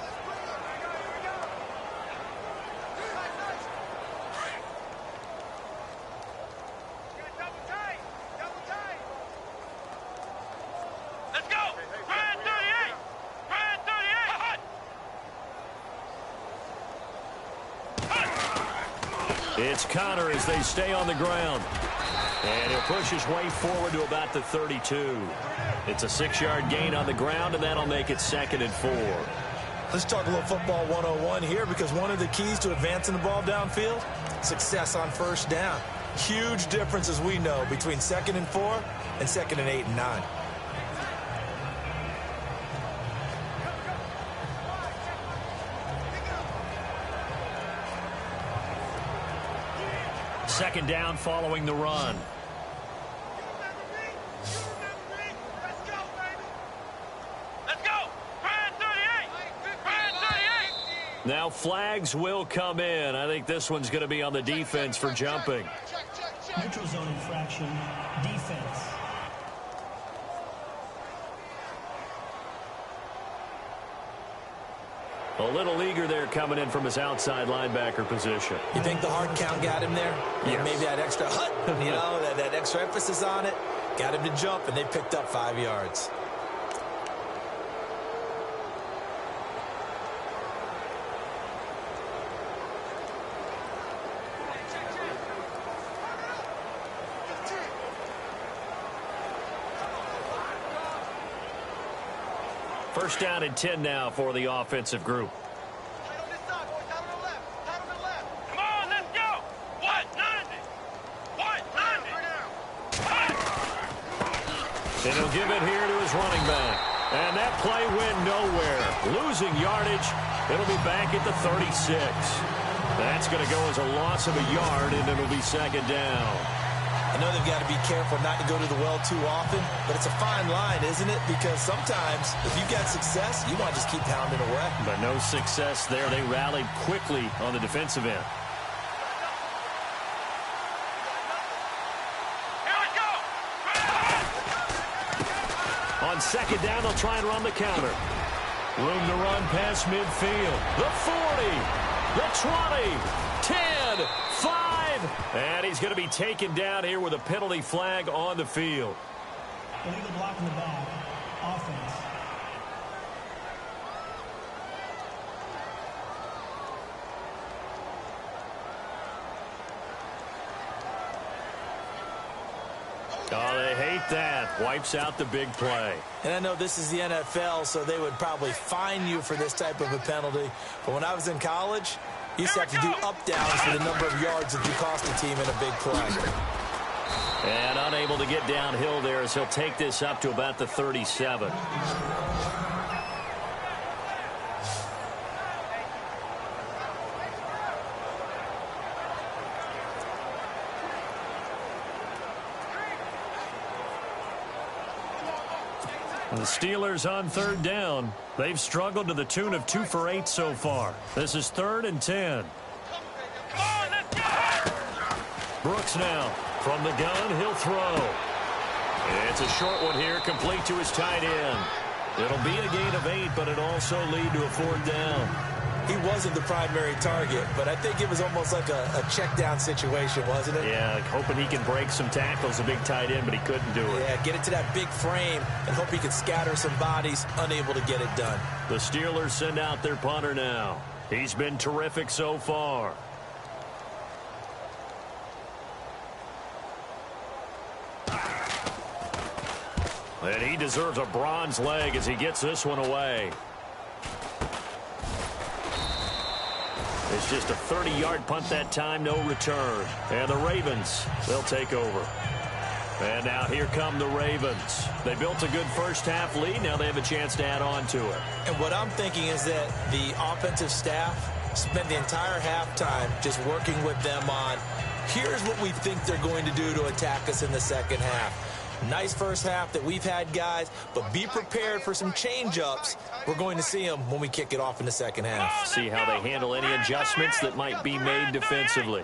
It's Connor as they stay on the ground. And he'll push his way forward to about the 32. It's a 6-yard gain on the ground, and that'll make it 2nd and 4. Let's talk a little football 101 here, because one of the keys to advancing the ball downfield, success on first down. Huge difference, as we know, between 2nd and 4 and 2nd and 8 and 9. Second down following the run. Now flags will come in. I think this one's going to be on the defense for jumping. Neutral zone infraction, defense. A little eager there coming in from his outside linebacker position. You think the hard count got him there? Yes. Maybe that extra hut, you know, that extra emphasis on it, got him to jump, and they picked up 5 yards. First down and 10 now for the offensive group. Come on, let's go. 190. 190. And he'll give it here to his running back. And that play went nowhere. Losing yardage. It'll be back at the 36. That's going to go as a loss of a yard, and it'll be 2nd down. I know they've got to be careful not to go to the well too often, but it's a fine line, isn't it? Because sometimes if you've got success, you want to just keep pounding away. But no success there. They rallied quickly on the defensive end. Here we go. On 2nd down, they'll try and run the counter. Room to run past midfield. The 40, the 20, 10, 5. And he's going to be taken down here with a penalty flag on the field. Illegal block in the back. Offense. Oh, they hate that. Wipes out the big play. And I know this is the NFL, so they would probably fine you for this type of a penalty. But when I was in college, you used to have to do up-downs for the number of yards that you cost a team in a big play. And unable to get downhill there as he'll take this up to about the 37. The Steelers on 3rd down. They've struggled to the tune of 2 for 8 so far. This is 3rd and 10. Come on, let's go. Brooks now from the gun. He'll throw. It's a short one here, complete to his tight end. It'll be a gain of 8, but it'll also lead to a 4th down. He wasn't the primary target, but I think it was almost like a check down situation, wasn't it? Yeah, like hoping he can break some tackles, a big tight end, but he couldn't do it. Yeah, get it to that big frame and hope he can scatter some bodies, unable to get it done. The Steelers send out their punter now. He's been terrific so far. And he deserves a bronze leg as he gets this one away. It's just a 30-yard punt that time, no return. And the Ravens, they'll take over. And now here come the Ravens. They built a good first half lead. Now they have a chance to add on to it. And what I'm thinking is that the offensive staff spent the entire halftime just working with them on, here's what we think they're going to do to attack us in the second half. Nice first half that we've had, guys, but be prepared for some change-ups. We're going to see them when we kick it off in the second half. See how they handle any adjustments that might be made defensively.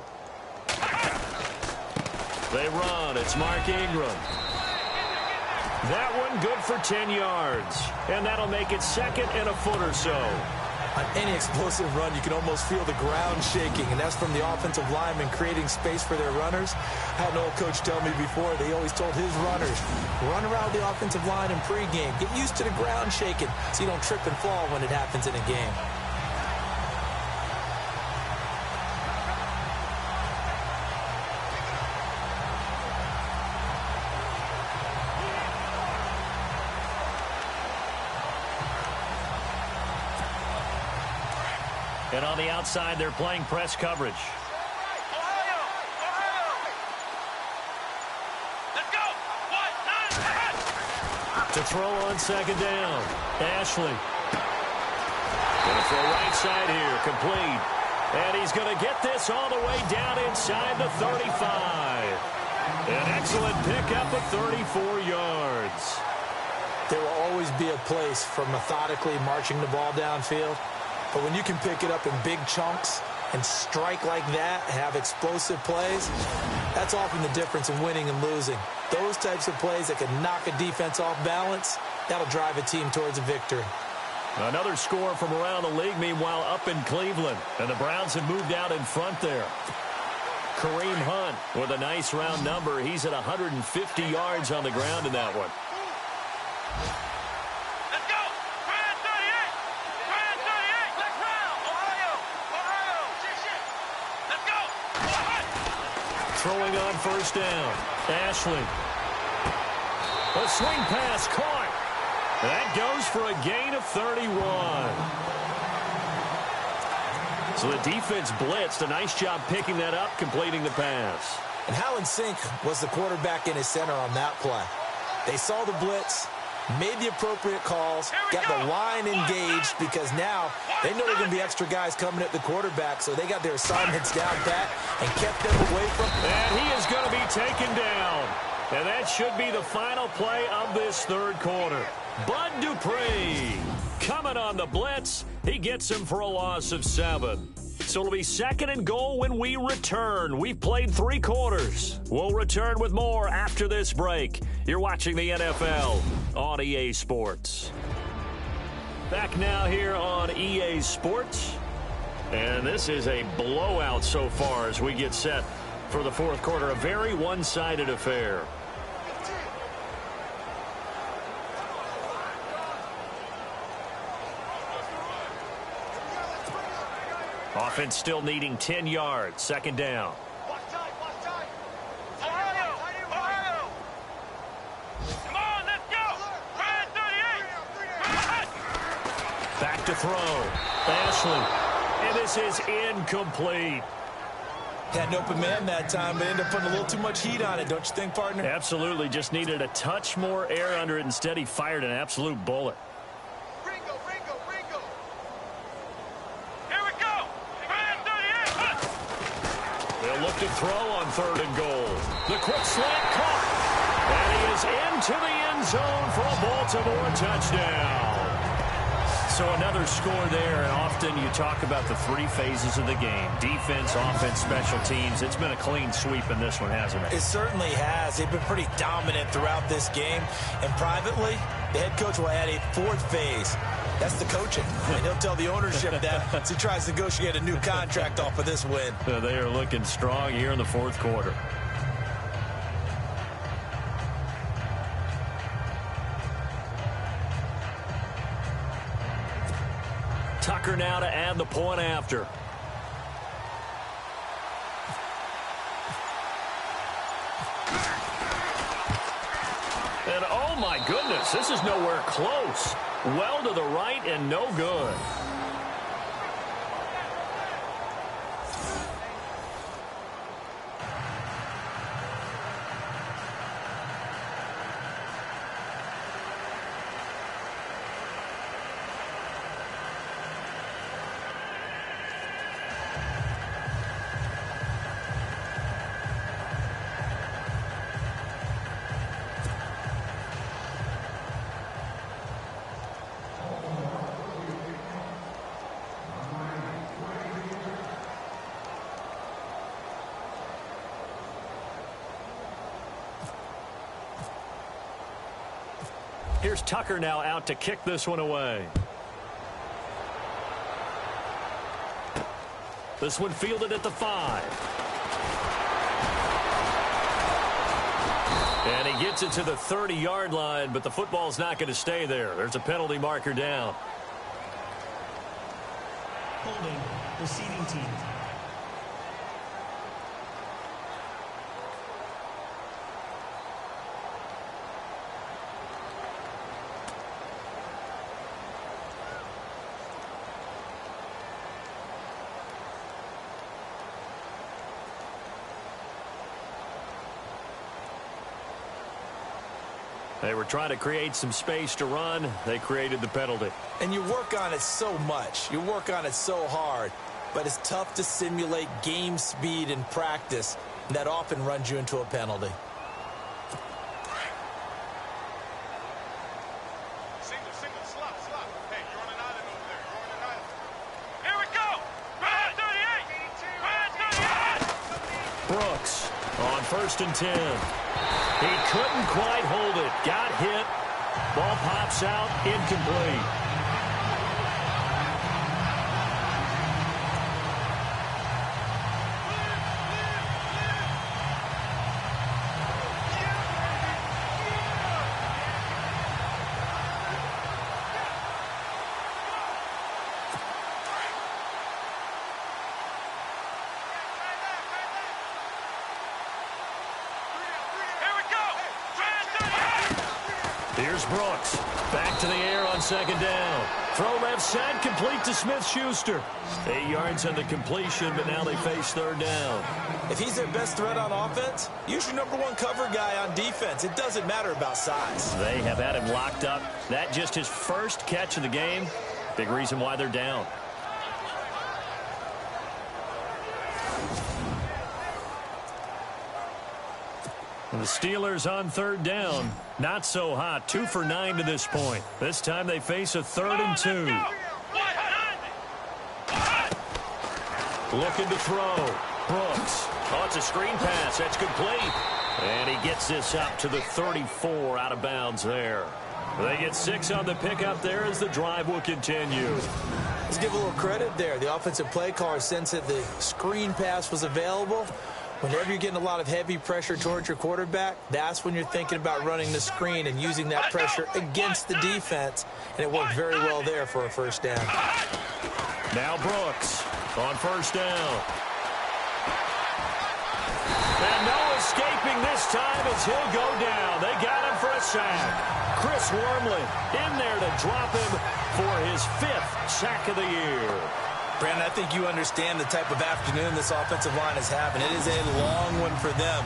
They run. It's Mark Ingram. That one good for 10 yards. And that'll make it 2nd and a foot or so. On any explosive run, you can almost feel the ground shaking, and that's from the offensive linemen creating space for their runners. I had an old coach tell me before, they always told his runners, run around the offensive line in pregame. Get used to the ground shaking so you don't trip and fall when it happens in a game. And on the outside, they're playing press coverage. Let's go. 1, 9, To throw on second down. Ashley. Going to throw right side here. Complete. And he's going to get this all the way down inside the 35. An excellent pickup of 34 yards. There will always be a place for methodically marching the ball downfield. But when you can pick it up in big chunks and strike like that, have explosive plays, that's often the difference in winning and losing. Those types of plays that can knock a defense off balance, that'll drive a team towards a victory. Another score from around the league, meanwhile, up in Cleveland. And the Browns have moved out in front there. Kareem Hunt with a nice round number. He's at 150 yards on the ground in that one. Let's go. Brand 38. Brand 38. Let's round. Ohio. Let's go. Throwing on first down. Ashley. A swing pass caught. That goes for a gain of 31. So the defense blitzed. A nice job picking that up, completing the pass. And how in sync was the quarterback in his center on that play? They saw the blitz, made the appropriate calls, got the line engaged because now they know there are going to be extra guys coming at the quarterback, so they got their assignments down pat and kept them away from. And he is going to be taken down. And that should be the final play of this third quarter. Bud Dupree coming on the blitz. He gets him for a loss of 7. So it'll be 2nd and goal when we return. We've played 3 quarters. We'll return with more after this break. You're watching the NFL on EA Sports. Back now here on EA Sports. And this is a blowout so far as we get set for the fourth quarter. A very one-sided affair. Offense still needing 10 yards. 2nd down. Ohio. Come on, let's go. Brand 38. Back to throw. Ashley. And this is incomplete. Had an open man that time, but ended up putting a little too much heat on it, don't you think, partner? Absolutely. Just needed a touch more air under it. Instead, he fired an absolute bullet. Ringo. Here we go. Brand 38. They'll look to throw on 3rd and goal. The quick slant caught. And he is into the end zone for a Baltimore touchdown. So another score there, and often you talk about the 3 phases of the game. Defense, offense, special teams. It's been a clean sweep in this one, hasn't it? It certainly has. They've been pretty dominant throughout this game. And privately, the head coach will add a 4th phase. That's the coaching. And he'll tell the ownership that as he tries to negotiate a new contract off of this win. They are looking strong here in the fourth quarter. Tucker now to add the point after. And oh my goodness, this is nowhere close. Well to the right and no good. Here's Tucker now out to kick this one away. This one fielded at the 5. And he gets it to the 30-yard line, but the football's not going to stay there. There's a penalty marker down. Holding, receiving team. They were trying to create some space to run. They created the penalty. And you work on it so much. You work on it so hard. But it's tough to simulate game speed in practice. That often runs you into a penalty. Brooks on 1st and 10. He couldn't quite hold it. Got hit. Ball pops out. Incomplete. Here's Brooks. Back to the air on 2nd down. Throw left side, complete to Smith-Schuster. 8 yards on the completion, but now they face 3rd down. If he's their best threat on offense, use your #1 cover guy on defense. It doesn't matter about size. They have had him locked up. That just his first catch of the game. Big reason why they're down. The Steelers on 3rd down. Not so hot. 2 for 9 to this point. This time they face a 3rd and 2. Looking to throw. Brooks. Oh, it's a screen pass. That's complete. And he gets this up to the 34 out of bounds there. They get 6 on the pickup there as the drive will continue. Let's give a little credit there. The offensive play caller sensed that the screen pass was available. Whenever you're getting a lot of heavy pressure towards your quarterback, that's when you're thinking about running the screen and using that pressure against the defense. And it worked very well there for a 1st down. Now Brooks on 1st down. And no escaping this time as he'll go down. They got him for a sack. Chris Wormley in there to drop him for his 5th sack of the year. Brandon, I think you understand the type of afternoon this offensive line is having. It is a long one for them.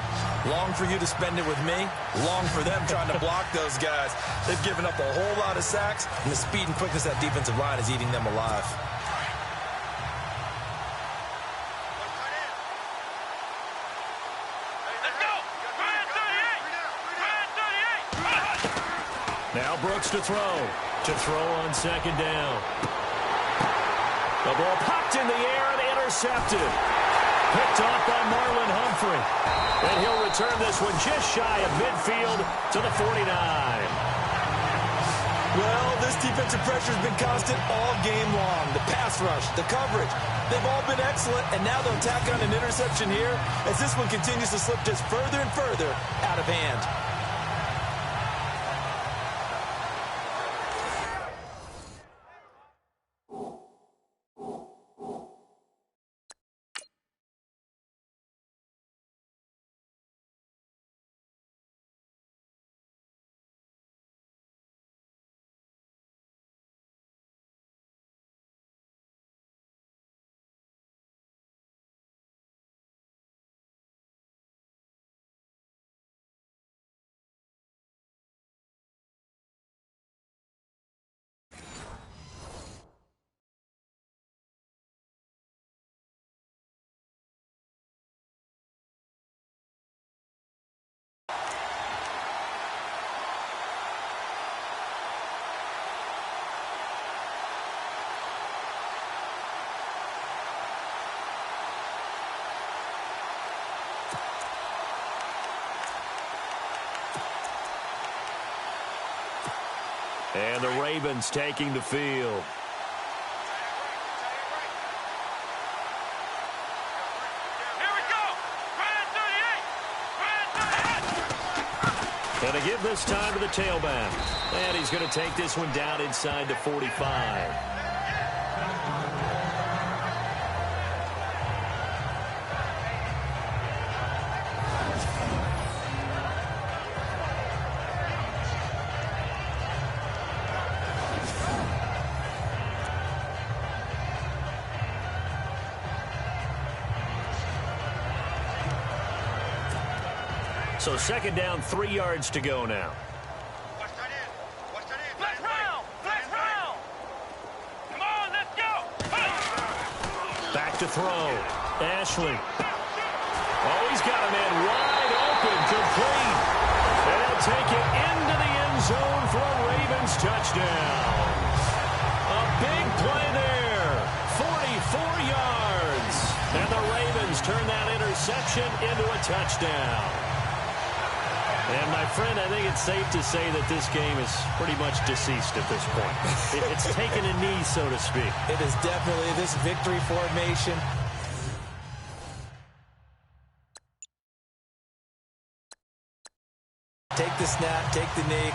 Long for you to spend it with me. Long for them trying to block those guys. They've given up a whole lot of sacks, and the speed and quickness of that defensive line is eating them alive. Now Brooks to throw. To throw on 2nd down. The ball popped in the air and intercepted. Picked off by Marlon Humphrey. And he'll return this one just shy of midfield to the 49. Well, this defensive pressure has been constant all game long. The pass rush, the coverage, they've all been excellent, and now they'll tack on an interception here as this one continues to slip just further and further out of hand. And the Ravens taking the field. Here we go. And to give this time to the tailback. And he's going to take this one down inside the 45. So 2nd down, 3 yards to go now. to throw. Ashley. Oh, he's got a man wide open, complete. And he'll take it into the end zone for a Ravens touchdown. A big play there. 44 yards. And the Ravens turn that interception into a touchdown. And, my friend, I think it's safe to say that this game is pretty much deceased at this point. It's taken a knee, so to speak. It is definitely this victory formation. Take the snap, take the knee.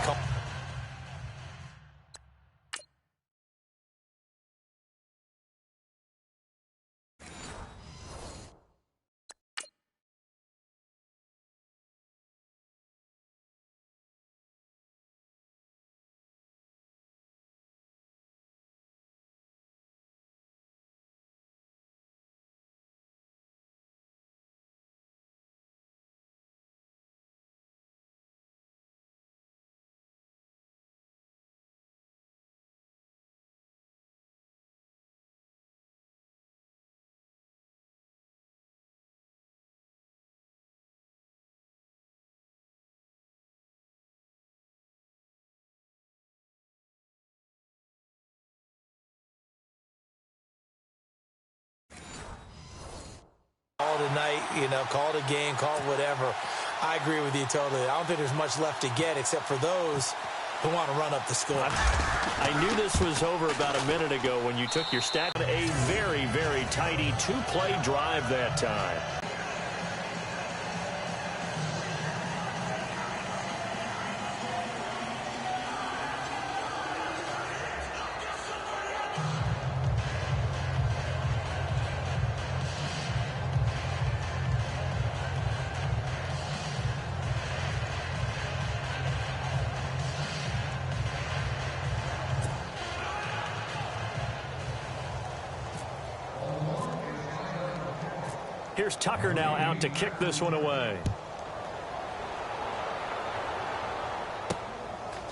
Call it a night, call it a game, call it whatever. I agree with you totally. I don't think there's much left to get except for those who want to run up the score. I knew this was over about a minute ago when you took your stat. A very, very tidy two-play drive that time. Here's Tucker now out to kick this one away.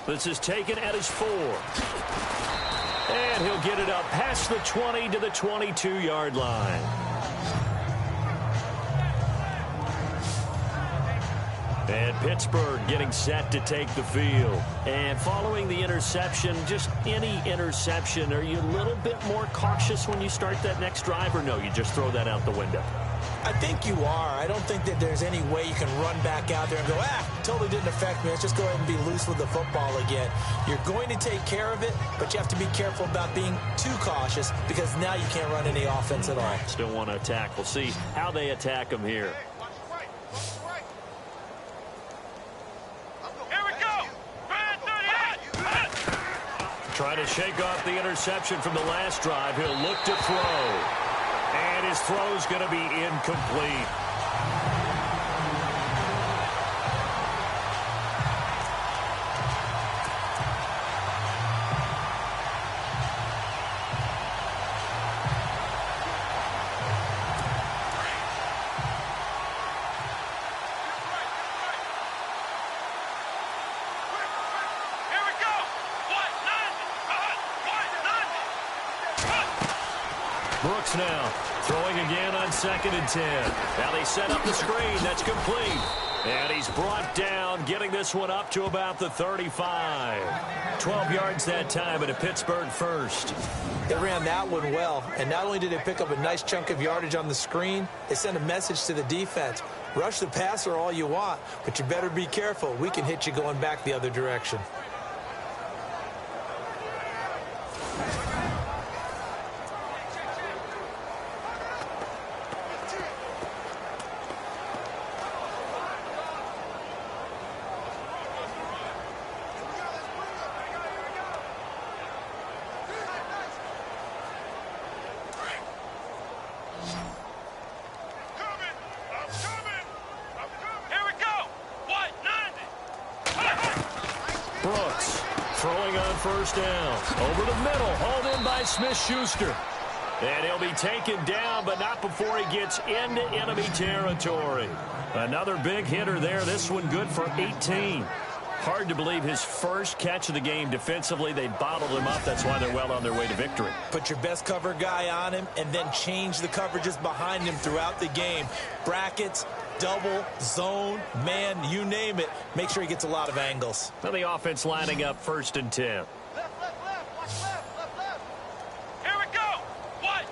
This is taken at his 4. And he'll get it up past the 20 to the 22-yard line. And Pittsburgh getting set to take the field. And following the interception, just any interception, are you a little bit more cautious when you start that next drive, or no, you just throw that out the window? I think you are. I don't think that there's any way you can run back out there and go, totally didn't affect me. Let's just go ahead and be loose with the football again. You're going to take care of it, but you have to be careful about being too cautious because now you can't run any offense at all. Still want to attack. We'll see how they attack him here. Trying to shake off the interception from the last drive. He'll look to throw. And his throw's going to be incomplete. Brooks now throwing again on 2nd and 10. Now they set up the screen. That's complete. And he's brought down, getting this one up to about the 35. 12 yards that time and a Pittsburgh first. They ran that one well. And not only did they pick up a nice chunk of yardage on the screen, they sent a message to the defense. Rush the passer all you want, but you better be careful. We can hit you going back the other direction. Brooks throwing on first down. Over the middle, hauled in by Smith-Schuster. And he'll be taken down, but not before he gets into enemy territory. Another big hitter there. This one good for 18. Hard to believe his first catch of the game defensively. They bottled him up. That's why they're well on their way to victory. Put your best cover guy on him and then change the coverages behind him throughout the game. Brackets, double, zone, man, you name it. Make sure he gets a lot of angles. Now the offense lining up 1st and 10. Left, watch left. Here we go. What?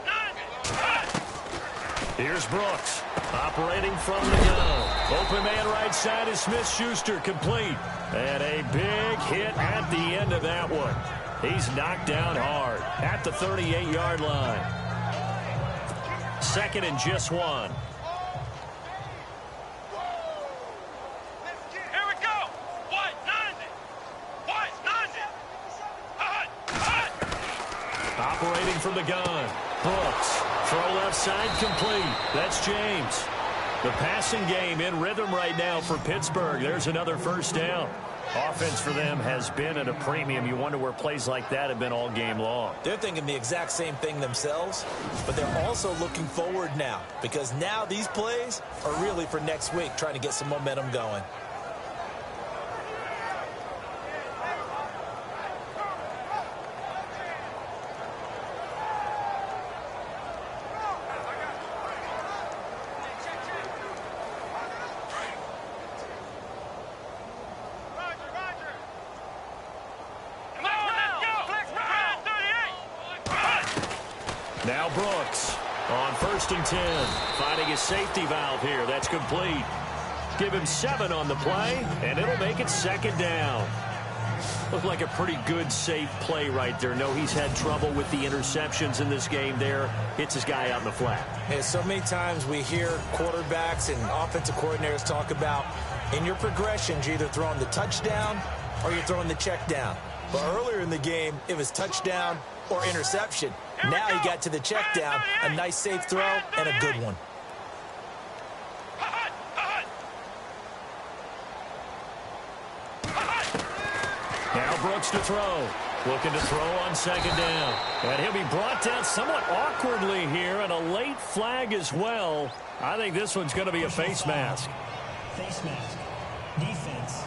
9. Here's Brooks operating from the gun. Open man right side is Smith-Schuster, complete. And a big hit at the end of that one. He's knocked down hard at the 38-yard line. 2nd and just 1. Here we go. What? 90. What? 90. Operating from the gun. Brooks. Throw left side complete. That's James. The passing game in rhythm right now for Pittsburgh. There's another 1st down. Offense for them has been at a premium. You wonder where plays like that have been all game long. They're thinking the exact same thing themselves, but they're also looking forward now because now these plays are really for next week, trying to get some momentum going. Now Brooks on 1st and 10. Finding his safety valve here. That's complete. Give him 7 on the play, and it'll make it 2nd down. Looked like a pretty good, safe play right there. No, he's had trouble with the interceptions in this game there. Hits his guy out in the flat. Hey, so many times we hear quarterbacks and offensive coordinators talk about in your progressions, you're either throwing the touchdown or you're throwing the check down. But earlier in the game, it was touchdown or interception. Now he got to the check down, a nice safe throw, and a good one. Now Brooks to throw. Looking to throw on 2nd down. And he'll be brought down somewhat awkwardly here, and a late flag as well. I think this one's going to be a face mask. Face mask. Defense.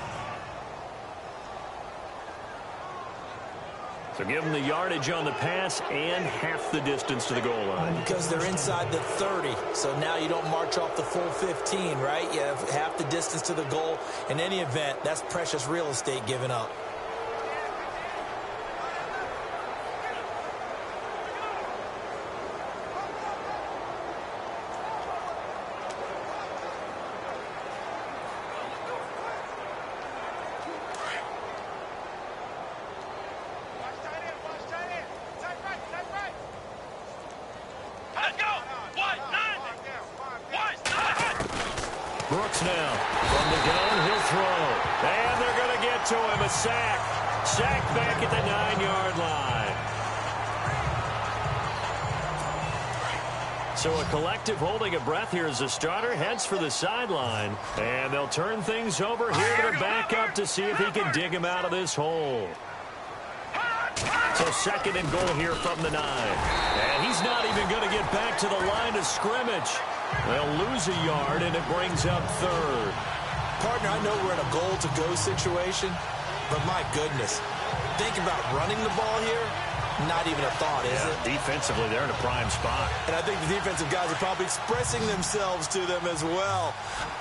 So give them the yardage on the pass and half the distance to the goal line. Because they're inside the 30, so now you don't march off the full 15, right? You have half the distance to the goal. In any event, that's precious real estate given up. Brooks now from the gun, he'll throw. And they're going to get to him. A sack. Sacked back at the 9-yard line. So a collective holding a breath here as the starter heads for the sideline. And they'll turn things over here to the backup to see if he can dig him out of this hole. So 2nd and goal here from the 9. And he's not even going to get back to the line of scrimmage. They'll lose a yard, and it brings up 3rd. Partner, I know we're in a goal-to-go situation, but my goodness, think about running the ball here. Not even a thought, is it? Defensively, they're in a prime spot. And I think the defensive guys are probably expressing themselves to them as well.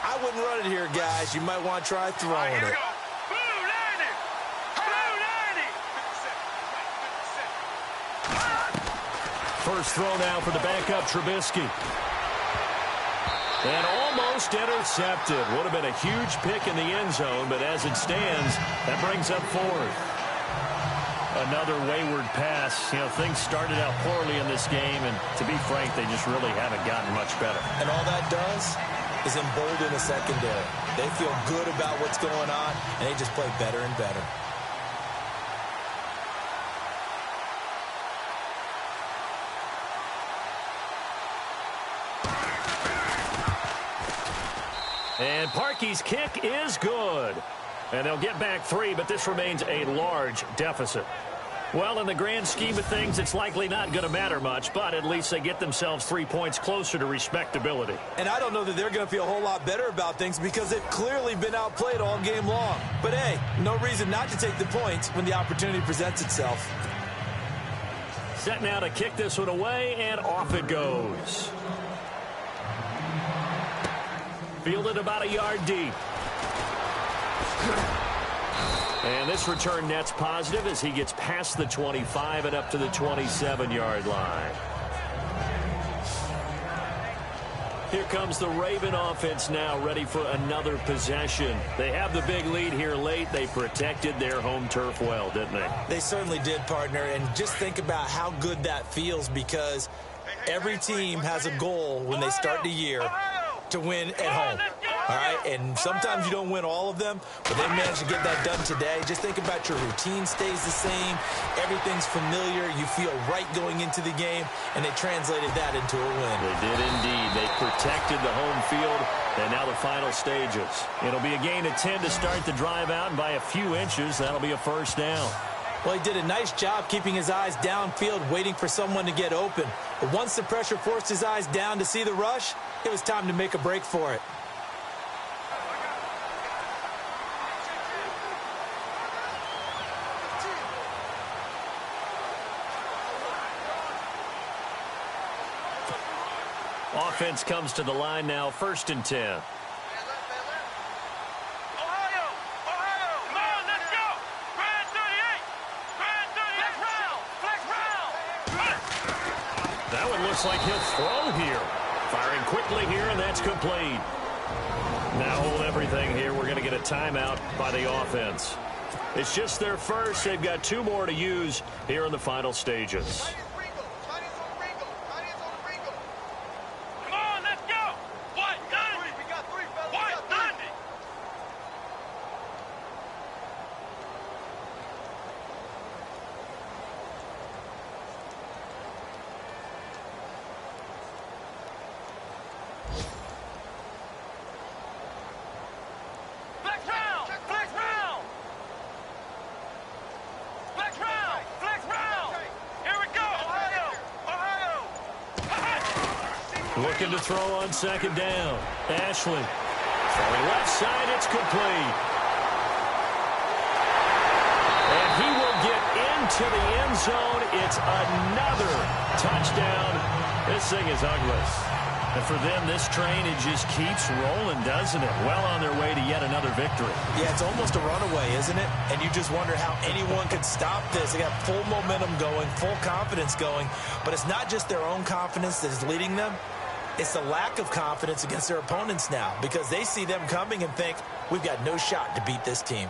I wouldn't run it here, guys. You might want to try throwing it. First throw now for the backup, Trubisky. And almost intercepted. Would have been a huge pick in the end zone, but as it stands, that brings up 4th. Another wayward pass. You know, things started out poorly in this game, and to be frank, they just really haven't gotten much better. And all that does is embolden the secondary. They feel good about what's going on, and they just play better and better. And Parkey's kick is good. And they'll get back 3, but this remains a large deficit. Well, in the grand scheme of things, it's likely not going to matter much, but at least they get themselves 3 points closer to respectability. And I don't know that they're going to feel a whole lot better about things because they've clearly been outplayed all game long. But, hey, no reason not to take the points when the opportunity presents itself. Set now to kick this one away, and off it goes. Fielded about a yard deep. And this return net's positive as he gets past the 25 and up to the 27-yard line. Here comes the Raven offense now, ready for another possession. They have the big lead here late. They protected their home turf well, didn't they? They certainly did, partner. And just think about how good that feels because every team has a goal when they start the year to win at home. All right, and sometimes you don't win all of them, but they managed to get that done today. Just think about your routine stays the same. Everything's familiar. You feel right going into the game, and they translated that into a win. They did indeed. They protected the home field, and now the final stages. It'll be a gain of 10 to start the drive out, and by a few inches, that'll be a first down. Well, he did a nice job keeping his eyes downfield, waiting for someone to get open. But once the pressure forced his eyes down to see the rush, it was time to make a break for it. Offense comes to the line now, 1st and 10. Ohio! Come on, let's go! Grand 38! Grand 38! Flex round! That one looks like he'll throw here. Firing quickly here, and that's complete. Now hold everything here. We're going to get a timeout by the offense. It's just their first. They've got 2 more to use here in the final stages. Looking to throw on 2nd down. Ashley. Throwing left side, it's complete. And he will get into the end zone. It's another touchdown. This thing is ugly. And for them, this train, it just keeps rolling, doesn't it? Well on their way to yet another victory. Yeah, it's almost a runaway, isn't it? And you just wonder how anyone could stop this. They got full momentum going, full confidence going. But it's not just their own confidence that is leading them. It's the lack of confidence against their opponents now because they see them coming and think, we've got no shot to beat this team.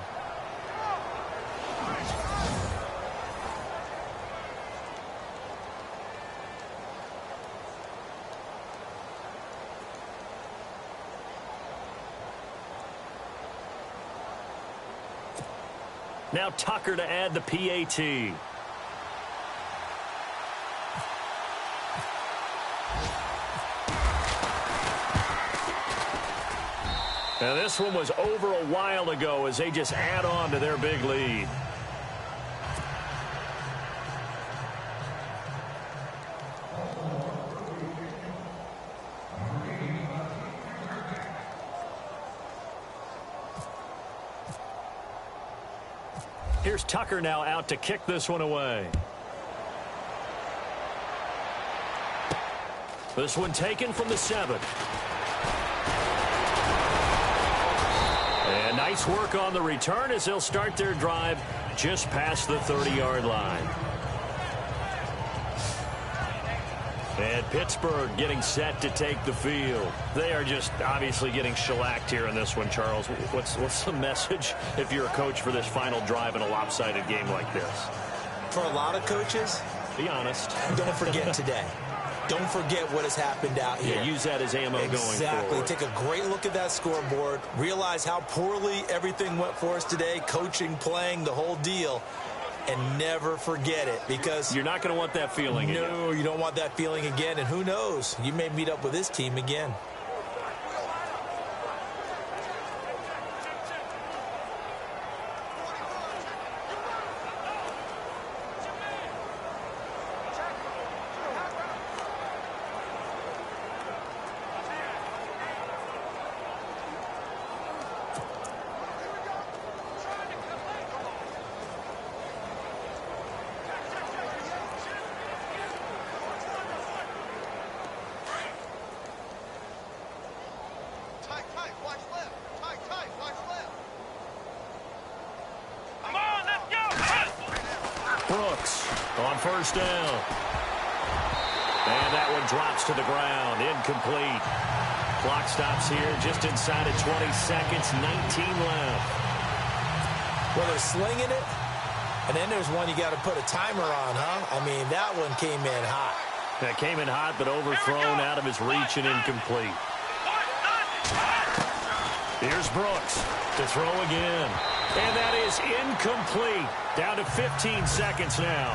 Now Tucker to add the PAT. Now this one was over a while ago as they just add on to their big lead. Here's Tucker now out to kick this one away. This one taken from the 7. And nice work on the return as they'll start their drive just past the 30-yard line. And Pittsburgh getting set to take the field. They are just obviously getting shellacked here in this one, Charles. What's the message if you're a coach for this final drive in a lopsided game like this? For a lot of coaches, be honest. Don't forget today. Don't forget what has happened out here. Yeah, use that as ammo going forward. Exactly. Take a great look at that scoreboard. Realize how poorly everything went for us today. Coaching, playing, the whole deal. And never forget it because you're not going to want that feeling again. No, you don't want that feeling again. And who knows? You may meet up with this team again. Come on, let's go. Brooks on first down. And that one drops to the ground. Incomplete. Clock stops here just inside of 20 seconds. 19 left. Well, they're slinging it. And then there's one you got to put a timer on, huh? I mean, that one came in hot. That came in hot, but overthrown out of his reach and incomplete. Here's Brooks to throw again. And that is incomplete. Down to 15 seconds now.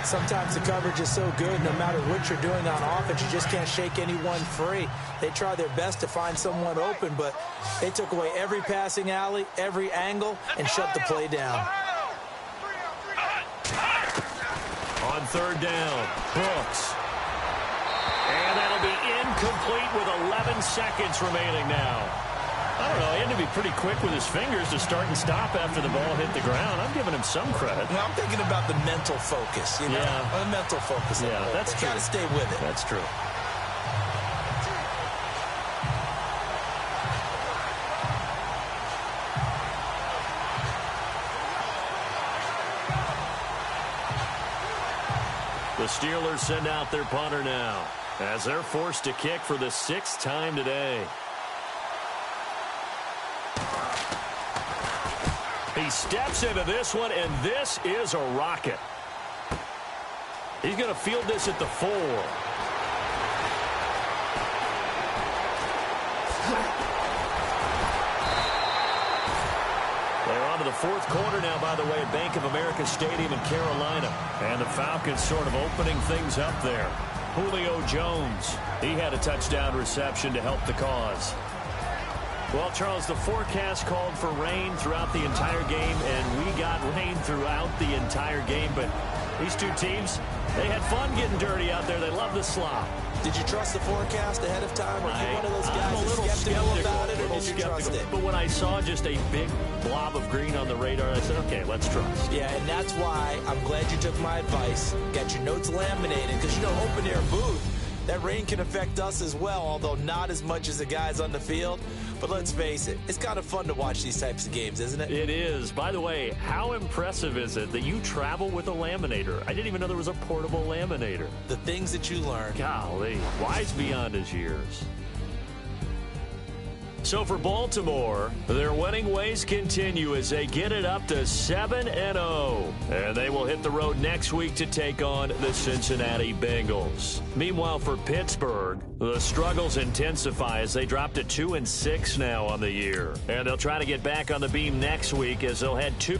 Sometimes the coverage is so good, no matter what you're doing on offense, you just can't shake anyone free. They try their best to find someone open, but they took away every passing alley, every angle, and shut the play down. On third down, Brooks. And that'll be incomplete with 11 seconds remaining now. I don't know, he had to be pretty quick with his fingers to start and stop after the ball hit the ground. I'm giving him some credit. Well, I'm thinking about the mental focus, you know? Yeah. The mental focus. Yeah, that's true. Got to stay with it. That's true. The Steelers send out their punter now as they're forced to kick for the 6th time today. He steps into this one, and this is a rocket. He's going to field this at the 4. They're on to the 4th quarter now, by the way, at Bank of America Stadium in Carolina. And the Falcons sort of opening things up there. Julio Jones, he had a touchdown reception to help the cause. Well, Charles, the forecast called for rain throughout the entire game, and we got rain throughout the entire game. But these two teams, they had fun getting dirty out there. They love the slop. Did you trust the forecast ahead of time? Or are you one of those guys I'm a little skeptical about it, or did you trust it? But when I saw just a big blob of green on the radar, I said, okay, let's trust. Yeah, and that's why I'm glad you took my advice. Got your notes laminated, because, you know, open air booth, that rain can affect us as well, although not as much as the guys on the field. But let's face it, it's kind of fun to watch these types of games, isn't it? It is. By the way, how impressive is it that you travel with a laminator? I didn't even know there was a portable laminator. The things that you learn. Golly, wise beyond his years. So for Baltimore, their winning ways continue as they get it up to 7-0. And they will hit the road next week to take on the Cincinnati Bengals. Meanwhile, for Pittsburgh, the struggles intensify as they drop to 2-6 now on the year. And they'll try to get back on the beam next week as they'll head to